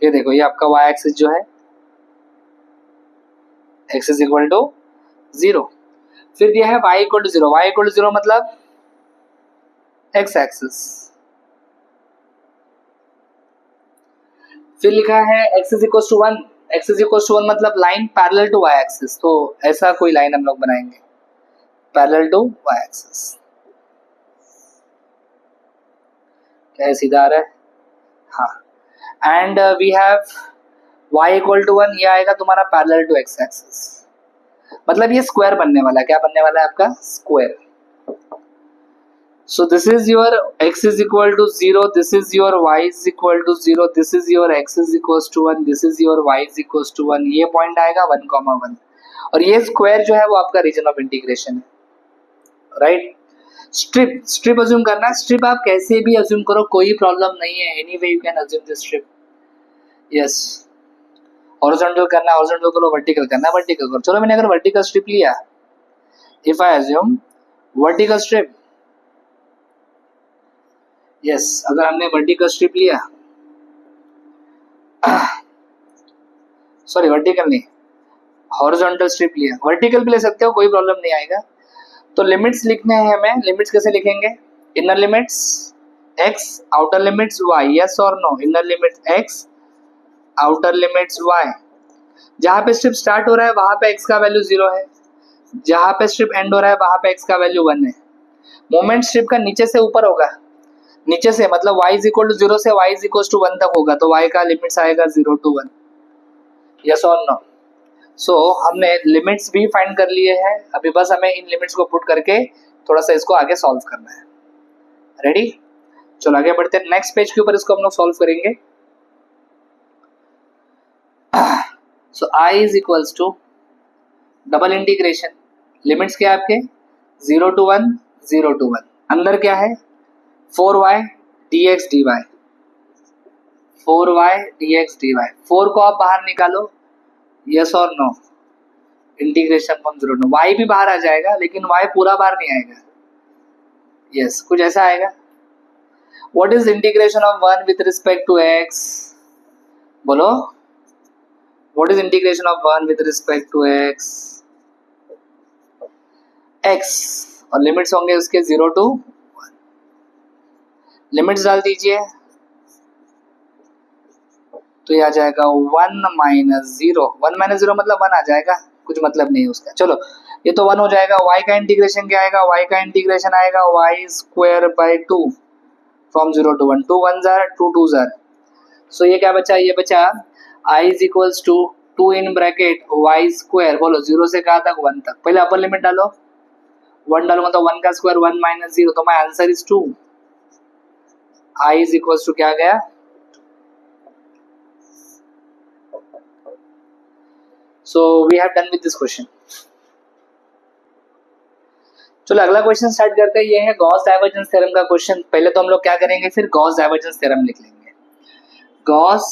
ये देखो ये आपका y एक्सिस जो है, x इज इक्वल टू 0। फिर दिया है y equal to 0, y equal to 0 मतलब x एक्सिस। फिर लिखा है x is equal to 1, x is equal to 1 मतलब line parallel to y axis. तो ऐसा कोई लाइन हम लोग बनाएंगे पैरेलल टू y एक्सिस। क्या सीधा आ रहा है? हाँ। And we have y equal to 1, ये आएगा तुम्हारा पैरेलल टू x एक्सिस। मतलब ये स्क्वायर बनने वाला है, क्या बनने वाला है आपका, square. So this is your x is equal to 0, this is your y is equal to 0, this is your x is equals to 1, this is your y is equals to 1। ये point आएगा 1,1, और ये square जो है वो आपका region of integration है, right. Strip, strip assume करना है। स्ट्रिप आप कैसे भी अज्यूम करो, कोई प्रॉब्लम नहीं है, anyway you can assume this strip. Yes, horizontal करना है हॉरिजॉन्टल करो, वर्टिकल करना है वर्टिकल करो। चलो मैंने अगर वर्टिकल स्ट्रिप लिया, if I assume vertical strip, yes अगर हमने वर्टिकल स्ट्रिप लिया, सॉरी वर्टिकल नहीं, हॉरिजॉन्टल स्ट्रिप लिया, वर्टिकल भी ले सकते हो कोई प्रॉब्लम नहीं आएगा। तो लिमिट्स लिखने हैं हमें, लिमिट्स कैसे लिखेंगे? Inner limits x, outer limits y, yes और no? Inner limits x, outer limits y। जहां पे स्ट्रिप स्टार्ट हो रहा है वहां पे x का वैल्यू 0 है, जहां पे स्ट्रिप एंड हो रहा है वहां पे x का वैल्यू 1 है। मोमेंट स्ट्रिप का नीचे से ऊपर होगा, नीचे से मतलब y इज इक्वल टू 0 से y इज इक्वल टू 1 तक होगा, तो y का लिमिट्स आएगा 0 to 1, यस और नो? सो हमने लिमिट्स भी फाइंड कर लिए हैं, अभी बस हमें इन लिमिट्स को पुट करके थोड़ा सा इसको आगे सॉल्व करना है। रेडी? चलो आगे बढ़ते हैं, नेक्स्ट पेज के ऊपर इसको हम लोग सॉल्व करेंगे। So i is equals to double integration, limits क्या है आपके? 0 to 1, 0 to 1, अंदर क्या है? 4y dx dy, 4y dx dy। 4 को आप बाहर निकालो, यस और no? Integration from 0 to y भी बाहर आ जाएगा लेकिन y पूरा बाहर नहीं आएगा, यस कुछ ऐसा आएगा। What is integration of 1 with respect to x? बोलो, what is integration of 1 with respect to x? x और लिमिट्स होंगे उसके 0 to 1, लिमिट्स डाल दीजिए तो ये आ जाएगा 1 माइनस 0, 1 माइनस 0 मतलब 1 आ जाएगा, कुछ मतलब नहीं है उसका। चलो ये तो 1 हो जाएगा। y का इंटीग्रेशन क्या आएगा? y का इंटीग्रेशन आएगा y square by 2 from 0 to 1, 2 1 जार 2 2 जार। सो ये क्या बचा? ये बचा i is equals to 2 in bracket y square, बोलो 0 से कहाँ तक? 1 तक। पहले अपर लिमिट डालो, 1 डालूंगा तो 1 का स्क्वायर 1 माइनस 0, तो my answer is 2। i is equals to क्या गया? So we have done with this question. चलो अगला क्वेश्चन स्टार्ट करते हैं। ये है गॉस डाइवर्जेंस थ्योरम का क्वेश्चन। पहले तो हम लोग क्या करेंगे, फिर गॉस डाइवर्जेंस थ्योरम लिख लेंगे। गॉस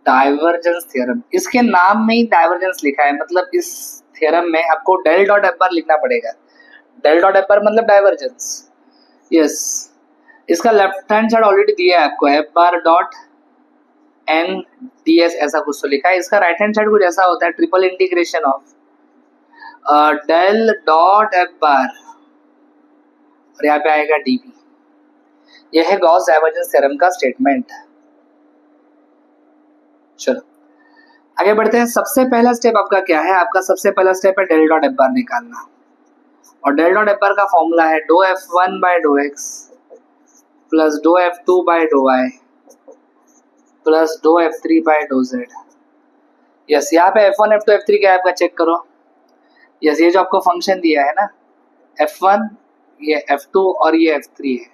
डाइवर्जेंस थ्योरम, इसके नाम में ही डाइवर्जेंस लिखा है, मतलब इस थ्योरम में आपको डेल डॉट एफ बार लिखना पड़ेगा। डेल डॉट एफ बार मतलब डाइवर्जेंस, यस। इसका लेफ्ट हैंड साइड ऑलरेडी दिया है आपको, f bar dot n d s ऐसा कुछ तो लिखा है। इसका राइट हैंड साइड कुछ ऐसा होता है, triple integration of del dot f bar और यहाँ पे आएगा डीबी। यह है गॉस डाइवर्जेंस थ्योरम का स्टेटमेंट। चलो आगे बढ़ते हैं। सबसे पहला स्टेप आपका क्या है? आपका सबसे पहला स्टेप है डेल डॉट एफ बार निकालना, और डेल डॉट एफ बार का फॉर्मूला है do f one by dough x plus do f two by dough y plus do f three by dough z. Yes, यहाँ पे F1 F2 F3 क्या है आपका, check करो। यस, ये जो आपको फंक्शन दिया है ना, F1 ये F2 और ये F3 है।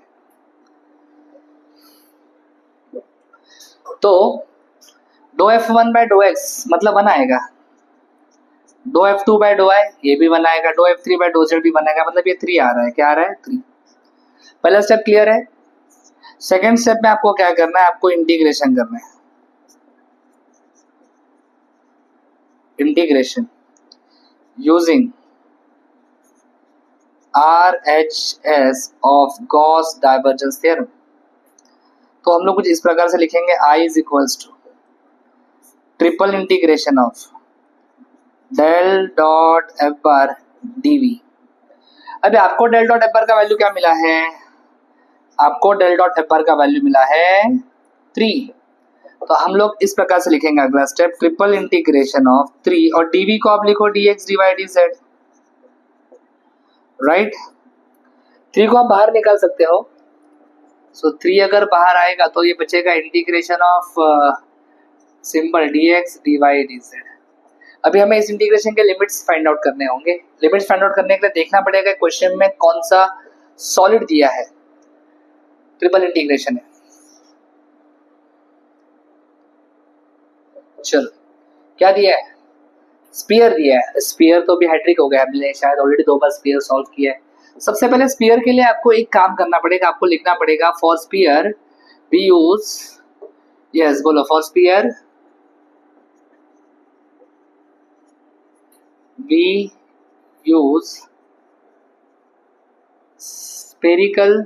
तो dough F1 bye dough x मतलब 1 आएगा, dough F2 bye do I ये भी 1 आएगा, dough F3 bye do Z भी 1 आएगा, मतलब ये 3 आ रहा है। क्या आ रहा है? 3। पहला स्टेप क्लियर है। सेकेंड स्टेप में आपको क्या करना है? आपको इंटीग्रेशन करना है। Integration using RHS of Gauss divergence theorem. तो हम लोग कुछ इस प्रकार से लिखेंगे, I is equals to triple integration of del dot f bar d v. अभी आपको डेल डॉट एफ बार का वैल्यू क्या मिला है? आपको डेल डॉट एफ बार का वैल्यू मिला है 3। तो हम लोग इस प्रकार से लिखेंगे अगला स्टेप, ट्रिपल इंटीग्रेशन ऑफ 3 और डीवी को आप लिखो dx dy dz, राइट। 3 को आप बाहर निकाल सकते हो, सो 3 अगर बाहर आएगा तो ये बचेगा integration of simple dx dy dz। अभी हमें इस इंटीग्रेशन के लिमिट्स फाइंड आउट करने होंगे। लिमिट्स फाइंड आउट करने के लिए देखना पड़ेगा क्वेश्चन में कौन सा सॉलिड दिया है, ट्रिपल इंटीग्रेशन है। चलो क्या दिया है? स्पीयर दिया है। स्पीयर तो भी हैट्रिक हो गया, हमने शायद ऑलरेडी 2 बार स्पीयर सॉल्व किया है। सबसे पहले स्पीयर के लिए आपको एक काम करना पड़ेगा, आपको लिखना पड़ेगा for sphere we use, yes बोलो, for sphere we use spherical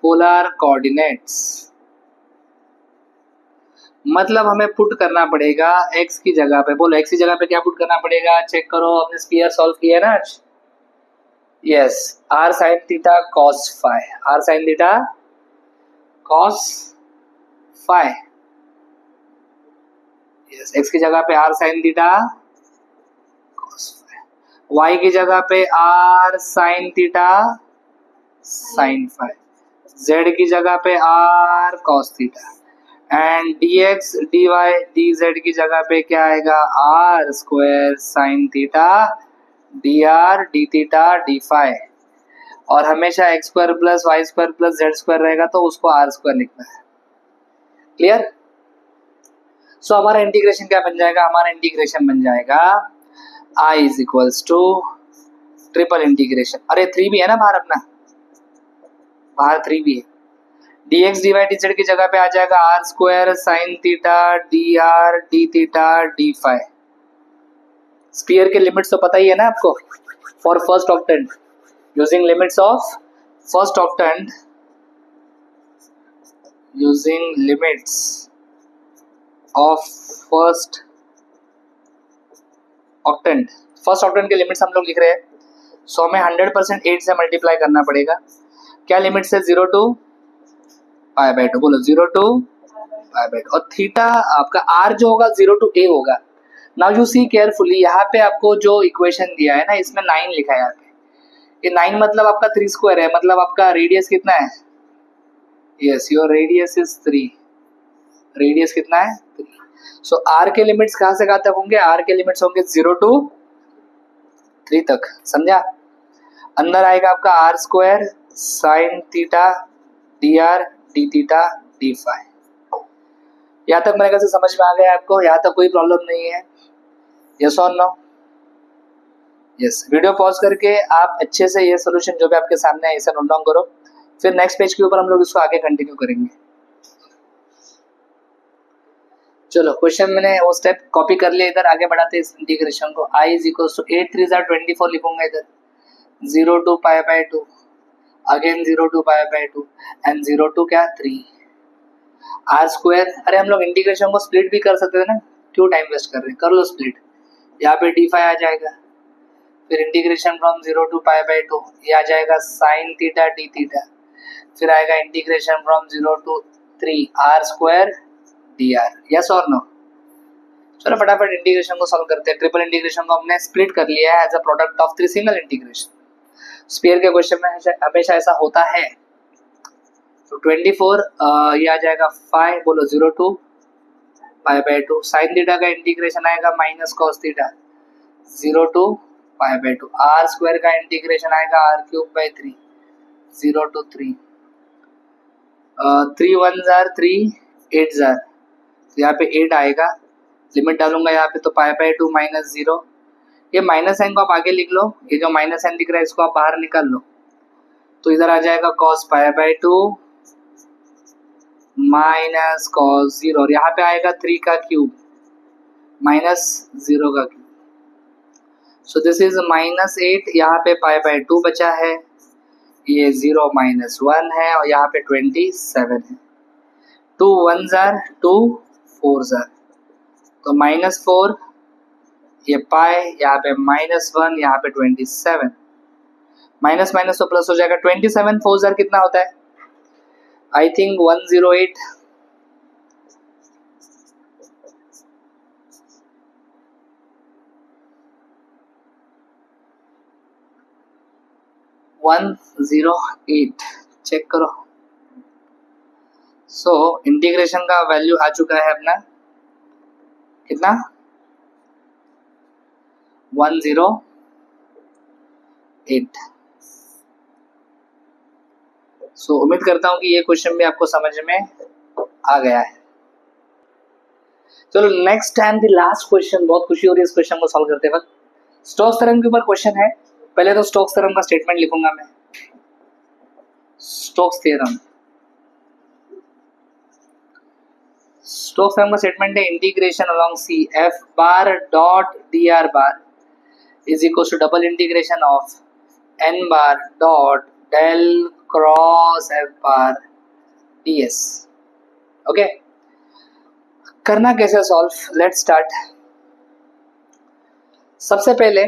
polar coordinates. मतलब हमें पुट करना पड़ेगा x की जगह पे, बोलो x की जगह पे क्या पुट करना पड़ेगा, चेक करो, अपने स्फीयर सॉल्व किया ना आज। Yes, r sin theta cos phi, r sin theta cos phi। Yes, x की जगह पे r sin theta cos phi, y की जगह पे r sin theta sin phi, z की जगह पे r cos theta, and dx dy dz की जगह पे क्या आएगा, r square sin theta dr d theta d phi, और हमेशा x square plus y square plus z square रहेगा तो उसको r स्क्वायर लिखना है। क्लियर? सो हमारा इंटीग्रेशन क्या बन जाएगा, हमारा इंटीग्रेशन बन जाएगा I is equals to triple integration, अरे 3 भी है ना बाहर, अपना बाहर 3 भी है, dx dy dz की जगह पे आ जाएगा r square sin theta dr d theta d phi। Sphere के लिमिट्स तो पता ही है ना आपको, for first octant using limits of first octant, using limits of first octant, first octant के लिमिट्स हम लोग लिख रहे हैं। सो हमें 100% 8 से मल्टीप्लाई करना पड़ेगा। क्या लिमिट्स है, 0 to पाई बाय 2, बोलो 0 to पाई बाय 2, और थीटा आपका r जो होगा 0 to a होगा। नाउ यू सी केयरफुली, यहाँ पे आपको जो इक्वेशन दिया है ना, इसमें 9 लिखा है यहाँ पे, ये 9 मतलब आपका 3 स्क्वायर है, मतलब आपका रेडियस कितना है, yes your radius is 3, radius कितना है 3। सो r के लिमिट्स कहाँ से कहाँ तक होंगे, r के लिमिट्स होंगे 0 to 3 तक, समझा। अंदर आएगा आपका r square sine theta dr d theta d phi। यहाँ तक मेरे ख्याल से समझ में आ गया आपको, यहाँ तक कोई प्रॉब्लम नहीं है, यस और नो। यस, वीडियो पॉज करके आप अच्छे से ये सोल्यूशन जो भी आपके सामने है इसे नोट डाउन करो, फिर नेक्स्ट पेज के ऊपर हम लोग इसको आगे कंटिन्यू करेंगे। चलो क्वेश्चन मैंने वो स्टेप कॉपी कर लिया, इधर आगे बढ़ाते हैं इस इंटीग्रेशन को। I इज इक्वल टू 8 3 24 लिखूंगा इधर, 0 to pi by 2, again 0 to pi by 2, and 0 to क्या 3, r स्क्वायर। अरे हम लोग इंटीग्रेशन को स्प्लिट भी कर सकते थे ना, क्यों टाइम वेस्ट कर रहे हैं, कर लो स्प्लिट, यहाँ पे d phi आ जाएगा, फिर integration from 0 to pi by 2, ये आ जाएगा साइन थीटा d थीटा, फिर आएगा integration from 0 to 3 r square dr, yes और नो। चलो फटाफट इंटीग्रेशन को सॉल्व करते हैं। ट्रिपल इंटीग्रेशन को हमने स्प्लिट कर लिया है as a product of 3 single integration. Sphere के क्वेश्चन में हमेशा ऐसा होता है। तो 24 ये आ जाएगा 5, बोलो 0 to pi by 2, sine theta का इंटीग्रेशन आएगा minus cos theta 0 to pi by 2, r square का इंटीग्रेशन आएगा r क्यूब बाय 3 0 to 3, 3 1 जार 3 8 जार, तो यहाँ पे 8 आएगा, लिमिट डालूंगा यहाँ पे तो पाई बाय 2 माइनस 0, ये माइनस साइन को आप आगे लिख लो, ये जो माइनस साइन दिख रहा है इसको आप बाहर निकाल लो, तो इधर आ जाएगा cos pi by 2 minus cos 0, और यहाँ पे आएगा 3 का क्यूब माइनस 0 का cube, so this is minus 8, यहाँ पे पाई बाय 2 बचा है, ये 0 माइनस 1 है, और यहाँ पे 27 है, 2 1 जार 2 4 जार, तो माइनस 4, ये पाई, यहाँ पे माइनस 1, यहाँ पे 27, माइनस माइनस तो प्लस हो जाएगा, 27 4 जार कितना होता है, आई थिंक 108, चेक करो। सो इंटीग्रेशन का वैल्यू आ चुका है अपना कितना, 108। सो उम्मीद करता हूँ कि ये क्वेश्चन भी आपको समझ में आ गया है। चलो next and the last question, बहुत खुशी हो रही है इस क्वेश्चन को सॉल्व करते वक्त। स्टोक्स थ्योरम के ऊपर क्वेश्चन है। पहले तो स्टोक्स थ्योरम का स्टेटमेंट लिखूंगा मैं। स्टोक्स थ्योरम का स्टेटमेंट है, integration along c f bar dot d r bar is equal to double integration of n bar dot del cross F bar d s. Okay, करना कैसे solve, let's start. सबसे पहले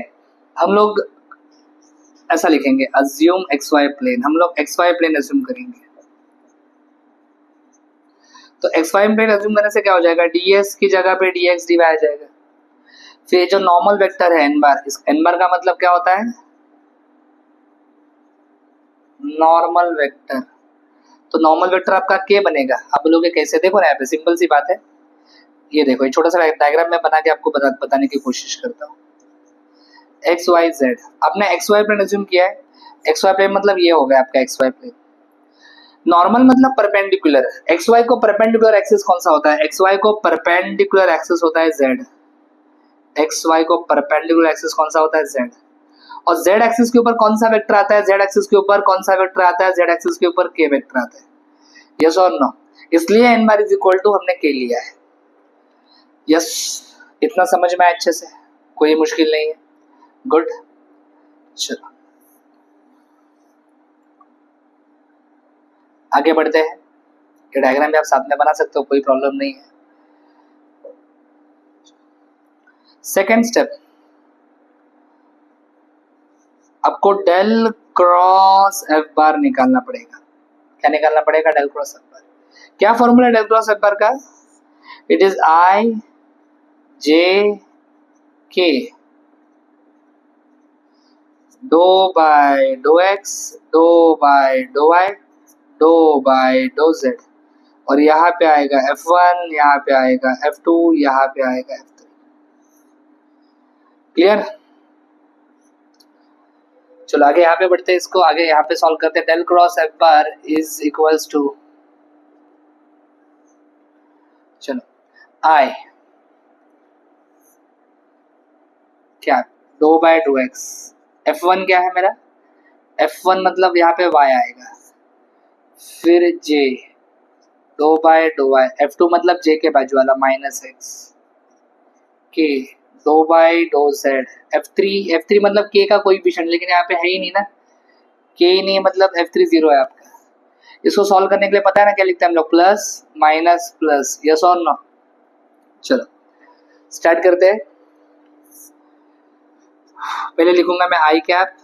हम लोग ऐसा लिखेंगे, अज्यूम एक्स वाई प्लेन। हम लोग एक्स वाई प्लेन अज्यूम करेंगे। तो एक्स वाई प्लेन अज्यूम करने से क्या हो जाएगा, ds की जगह पे dx dy आ जाएगा। फिर जो नॉर्मल वेक्टर है n बार, इस n बार का मतलब क्या होता है, नॉर्मल वेक्टर। तो नॉर्मल वेक्टर आपका k बनेगा। आप बोलोगे कैसे, देखो ना यहाँ पे सिंपल सी बात है। ये देखो, ये छोटा सा डायग्राम में बना के आपको बताने की कोशिश करता हूँ। एक्स वाई जेड, आपने एक्स वाई प्लेन अज्यूम किया है। एक्स वाई प्लेन मतलब ये हो गया आपका एक्स वाई प्लेन। नॉर्मल मतलब परपेंडिकुलर। एक्स वाई को परपेंडिकुलर एक्सिस कौन सा होता है, एक्स वाई को परपेंडिकुलर एक्सिस होता है जेड। एक्स वाई को परपेंडिकुलर एक्सिस कौन सा होता है, जेड। और जेड एक्सिस के ऊपर कौन सा वेक्टर आता है, जेड एक्सिस के ऊपर कौन सा वेक्टर आता है, जेड एक्सिस के ऊपर के वेक्टर आता है। यस और नो, इसलिए n bar is equal to हमने के लिया है। यस, इतना समझ में आया अच्छे से, कोई मुश्किल नहीं है। गुड, चलो आगे बढ़ते हैं। ये डायग्राम भी आप साथ में बना सकते हो, कोई प्रॉब्लम नहीं है। सेकेंड स्टेप, आपको डेल क्रॉस एफ बार निकालना पड़ेगा। क्या निकालना पड़ेगा, डेल क्रॉस एफ बार। क्या formula del cross F bar का, इट इज आई जे के dough by dough x dough by dough Y dough by dough Z. और यहाँ पे आएगा F1, यहाँ पे आएगा F2, यहाँ पे आएगा F3। क्लियर, चलो आगे यहाँ पे बढ़ते हैं। इसको आगे यहाँ पे सॉल्व करते हैं। Del cross F bar is equals to, चलो आई क्या, dough by dough x. F1 क्या है मेरा, F1 मतलब यहाँ पे y आएगा, फिर j डो बाय डो वाई। F2 मतलब j के बाजू वाला माइनस एक्स, के dough by dough z. F3 मतलब k का कोई विषण, लेकिन यहाँ पे है ही नहीं ना, k ही नहीं मतलब F3 जीरो है आपका। इसको सॉल्व करने के लिए पता है ना क्या लिखते हैं हम लोग, प्लस माइनस प्लस। यस और नो, चलो स्टार्ट करते हैं। पहले लिखूंगा मैं आई कैप,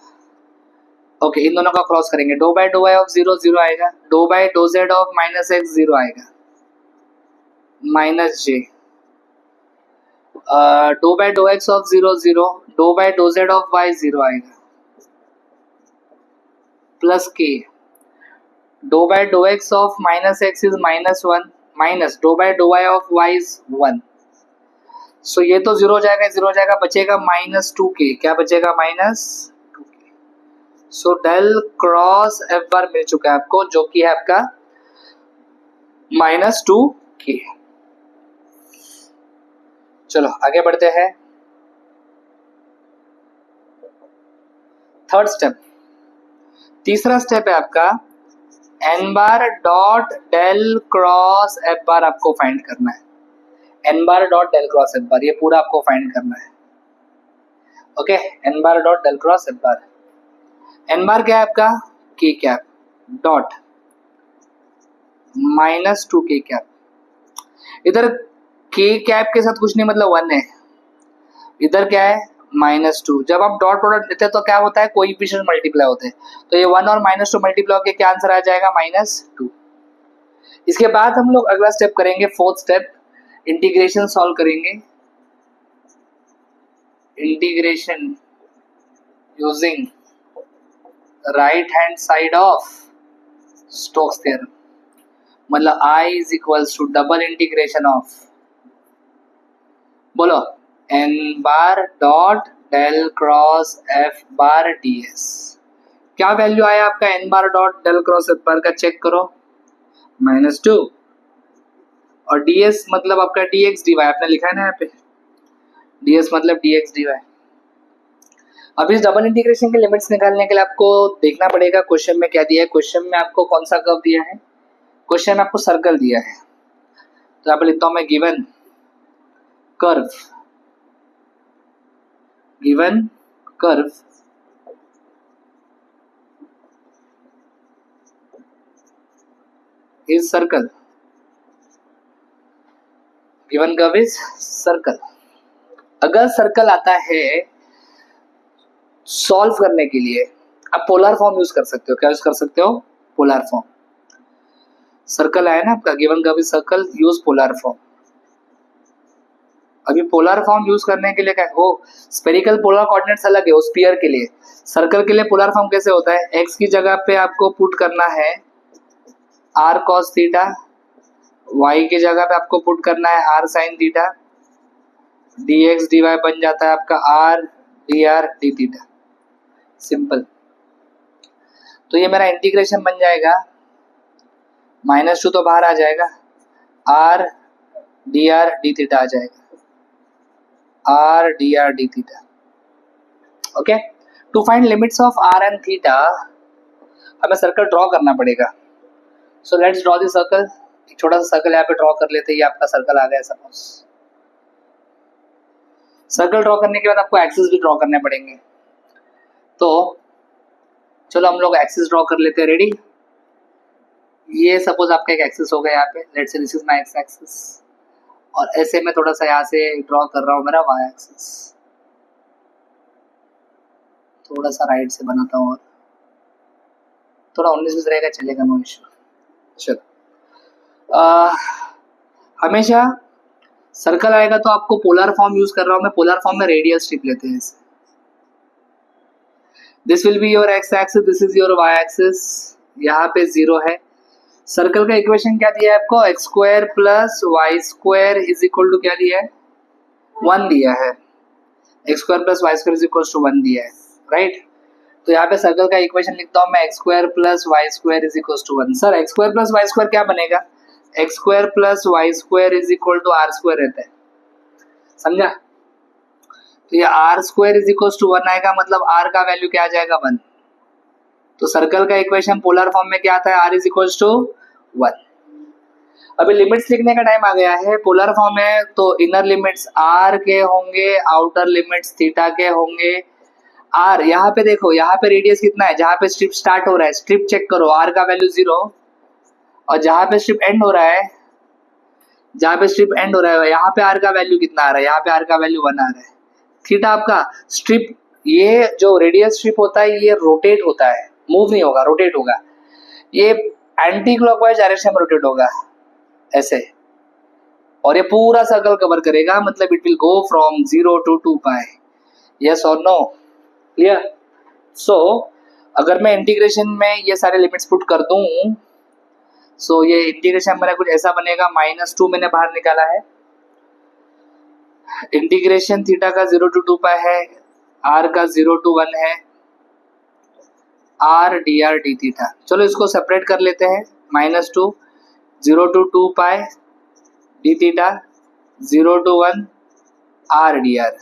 ओके, इन दोनों का क्रॉस करेंगे। Do by dough Y of zero zero आएगा, do by do Z of minus X zero आएगा, minus J. Do by dough x of zero zero, do by do Z of Y zero आएगा, plus K. Dough by dough x of minus X is minus one, minus dough by dough Y of Y is one. So ये तो zero हो जाएगा, zero हो जाएगा, बचेगा minus two के। क्या बचेगा, minus two K. So del cross F bar मिल चुका है आपको, जो कि है आपका माइनस टू के। चलो आगे बढ़ते हैं। थर्ड स्टेप, तीसरा स्टेप है आपका N bar dot del cross F bar आपको फाइंड करना है। N bar dot del cross F bar, ये पूरा आपको फाइंड करना है। Okay, N bar dot del cross F bar. N bar क्या है आपका, K cap dot minus two K cap. इधर के कैप के साथ कुछ नहीं, मतलब वन है। इधर क्या है, माइनस टू। जब आप डॉट प्रोडक्ट लेते हैं तो क्या होता है, कोई भी मल्टीप्लाई होते हैं। तो ये वन और माइनस टू मल्टीप्लाई होकर क्या आंसर आ जाएगा, माइनस टू। इसके बाद हम लोग अगला स्टेप करेंगे, फोर्थ स्टेप, इंटीग्रेशन सॉल्व करेंगे। Integration using right hand side of Stokes theorem, मतलब I is equals to double integration of, बोलो, N bar dot del cross F bar ds। क्या वैल्यू आया आपका N bar dot del cross F bar का, check करो, minus two. और ds मतलब आपका dx dy, आपने लिखा है ना यहाँ पे, ds मतलब dx dy। अब इस डबल इंटीग्रेशन के लिमिट्स निकालने के लिए आपको देखना पड़ेगा क्वेश्चन में क्या दिया है। क्वेश्चन में आपको कौन सा कर्व दिया है, क्वेश्चन में आपको सर्कल दिया है। तो यहाँ पर लिखता हूं मैं, given curve, given curve is circle, given curve is circle. अगर सर्कल आता है सॉल्व करने के लिए आप पोलर फॉर्म यूज कर सकते हो। क्या यूज कर सकते हो? Polar form. सर्कल आया ना आपका, given curve is circle, use polar form. अभी पोलर फॉर्म यूज करने के लिए क्या हो, स्पेरिकल पोलर कोऑर्डिनेट्स अलग है वो स्फीयर के लिए। सर्कल के लिए पोलर फॉर्म कैसे होता है, एक्स की जगह पे आपको पुट करना है आर कॉस थीटा, वाई की जगह पे आपको पुट करना है r sine theta, dx dy बन जाता है आपका r D R D theta. Simple. तो ये मेरा इंटीग्रेशन बन जाएगा, -2 तो बाहर आ जाएगा, R D R D theta आ जाएगा, R D R D theta. Okay, to find limits of R and theta हमें सर्कल ड्रॉ करना पड़ेगा। So let's draw the circle. एक छोटा सा सर्कल यहाँ पे ड्रॉ कर लेते हैं। ये आपका सर्कल आ गया सपोज। सर्कल ड्रॉ करने के बाद आपको एक्सिस भी ड्रॉ करने पड़ेंगे। तो चलो हम लोग एक्सिस ड्रॉ कर लेते हैं। रेडी? ये सपोज आपका एक एक्सिस हो गया यहाँ पे, let's say this is my ex axis, और ऐसे मैं थोड़ा सा यहाँ से ड्रॉ कर रहा हूँ मेरा वाई एक्सिस। थोड़ा सा राइट से बनाता हूँ और थोड़ा 19-20 रहेगा, चलेगा, नो इश्यू। चलो हमेशा सर्कल आएगा तो आपको पोलर फॉर्म यूज कर रहा हूँ मैं। पोलर फॉर्म में रेडियल स्ट्रिप लेते हैं इसे। This will be your x axis, this is your y axis. यहाँ पे 0 है। सर्कल का इक्वेशन क्या दिया है आपको, x square plus y square is equal to क्या दिया है, 1 दिया है। X square plus y square is equal to 1 दिया है, राइट? तो यहाँ पे सर्कल का इक्वेशन लिखता हूँ मैं, x square plus y square is equal to 1। Sir x square plus y square क्या बनेगा, x square plus y square is equal to r square रहता है, समझा? तो ये r square is equal to 1 आएगा, मतलब आर का वैल्यू क्या आ जाएगा, 1। तो सर्कल का इक्वेशन पोलर फॉर्म में क्या आता है, आर इज इक्वल टू 1। अभी लिमिट्स लिखने का टाइम आ गया है। पोलर फॉर्म है तो इनर लिमिट्स आर के होंगे, आउटर लिमिट्स थीटा के होंगे। आर यहाँ पे देखो, यहाँ पे रेडियस कितना है, जहाँ पे स्ट्रिप स्टार्ट हो रहा है स्ट्रिप चेक करो, आर का वैल्यू 0, और जहाँ पे स्ट्रिप एंड हो रहा है, जहाँ पे स्ट्रिप एंड हो रहा है यहाँ पे आर का वैल्यू कितना आ रहा है, यहाँ पे आर का वैल्यू 1 आ रहा है। थीटा आपका स्ट्रिप, ये जो रेडियल स्ट्रिप होता है ये रोटेट होता है, मूव नहीं होगा, रोटेट होगा। ये एंटी क्लॉकवाइज डायरेक्शन में रोटेट होगा ऐसे, और ये पूरा सर्कल कवर करेगा, मतलब it will go from 0 to 2 pi. Yes और नो? क्लियर? सो अगर मैं इंटीग्रेशन में ये सारे लिमिट्स पुट कर दूं, सो ये इंटीग्रेशन मेरा कुछ ऐसा बनेगा, -2 मैंने बाहर निकाला है, इंटीग्रेशन थीटा का 0 to 2 पाई है, आर का 0 to 1 है, R D R D theta. चलो इसको सेपरेट कर लेते हैं, -2 0 to 2 pi D theta 0 to 1 R D R.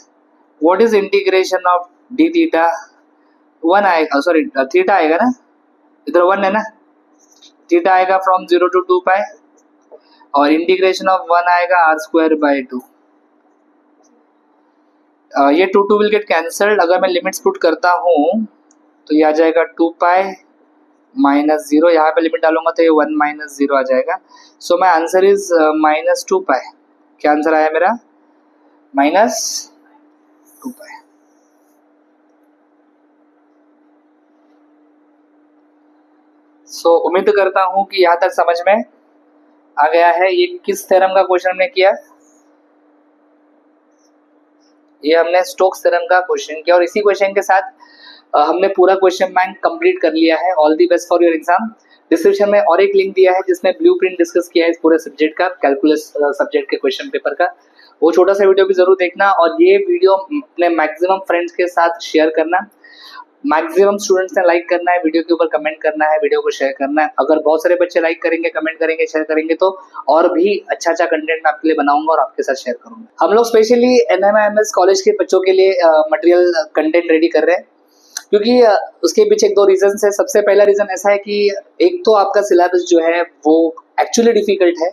What is integration of D theta, 1 आएगा, सॉरी थीटा आएगा ना, इधर 1 है ना, थीटा आएगा फ्रॉम 0 to 2 पाई, और इंटीग्रेशन ऑफ 1 आएगा आर स्क्वायर बाई 2। ये 2 विल गेट कैंसल्ड। अगर मैं लिमिट्स पुट करता हूँ तो ये आ जाएगा 2 पाई -0, यहाँ पे लिमिट डालूंगा तो ये 1 - 0 आ जाएगा। सो माई आंसर इज -2 पाई। क्या आंसर आया मेरा, -2 पाई। सो उम्मीद करता हूँ कि यहाँ तक समझ में आ गया है। ये किस थ्योरम का क्वेश्चन हमने किया, ये हमने स्टोक्स थ्योरम का क्वेश्चन किया, और इसी क्वेश्चन के साथ हमने पूरा क्वेश्चन बैंक कंप्लीट कर लिया है। All the best for your exam. Description में और एक लिंक दिया है जिसमें ब्लूप्रिंट डिस्कस किया है इस पूरे सब्जेक्ट का, कैलकुलस सब्जेक्ट के क्वेश्चन पेपर का। वो छोटा सा वीडियो भी जरूर देखना, और ये वीडियो अपने मैक्सिमम फ्रेंड्स के साथ शेयर करना। मैक्सिमम स्टूडेंट्स ने लाइक करना है, वीडियो के ऊपर कमेंट करना है, वीडियो को शेयर करना है। अगर बहुत सारे बच्चे लाइक करेंगे, कमेंट करेंगे, शेयर करेंगे तो और भी अच्छा कंटेंट मैं आपके लिए बनाऊंगा और आपके साथ शेयर करूंगा। हम लोग स्पेशली NMIMS कॉलेज के बच्चों के लिए मटेरियल कंटेंट रेडी कर रहे हैं, क्योंकि उसके पीछे 1-2 रीजन है। सबसे पहला रीजन ऐसा है कि एक तो आपका सिलेबस जो है वो एक्चुअली डिफिकल्ट है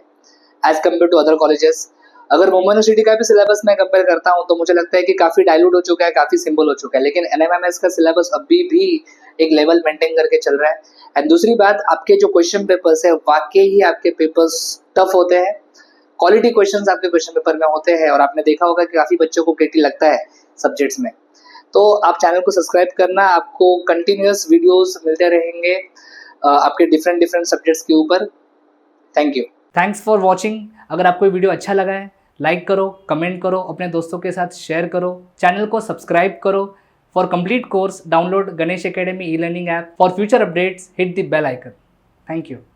as compared to other colleges. अगर मुंबई यूनिवर्सिटी का भी सिलेबस मैं कंपेयर करता हूं तो मुझे लगता है कि काफ़ी डाइल्यूट हो चुका है, काफ़ी सिंपल हो चुका है, लेकिन NMIMS का सिलेबस अभी भी एक लेवल मेंटेन करके चल रहा है। एंड दूसरी बात, आपके जो क्वेश्चन पेपर्स है वाकई ही आपके पेपर्स टफ होते हैं, क्वालिटी क्वेश्चंस आपके क्वेश्चन पेपर में होते हैं और आपने देखा होगा कि काफ़ी बच्चों को केटी लगता है सब्जेक्ट्स में। तो आप चैनल को सब्सक्राइब करना, आपको कंटिन्यूअस वीडियोस मिलते रहेंगे आपके डिफरेंट डिफरेंट सब्जेक्ट्स के ऊपर। Thank you, thanks for watching. अगर आपको ये वीडियो अच्छा लगा है, लाइक करो, कमेंट करो, अपने दोस्तों के साथ शेयर करो, चैनल को सब्सक्राइब करो। For complete course download Ganesh academy e learning app. For future updates hit the bell icon. Thank you.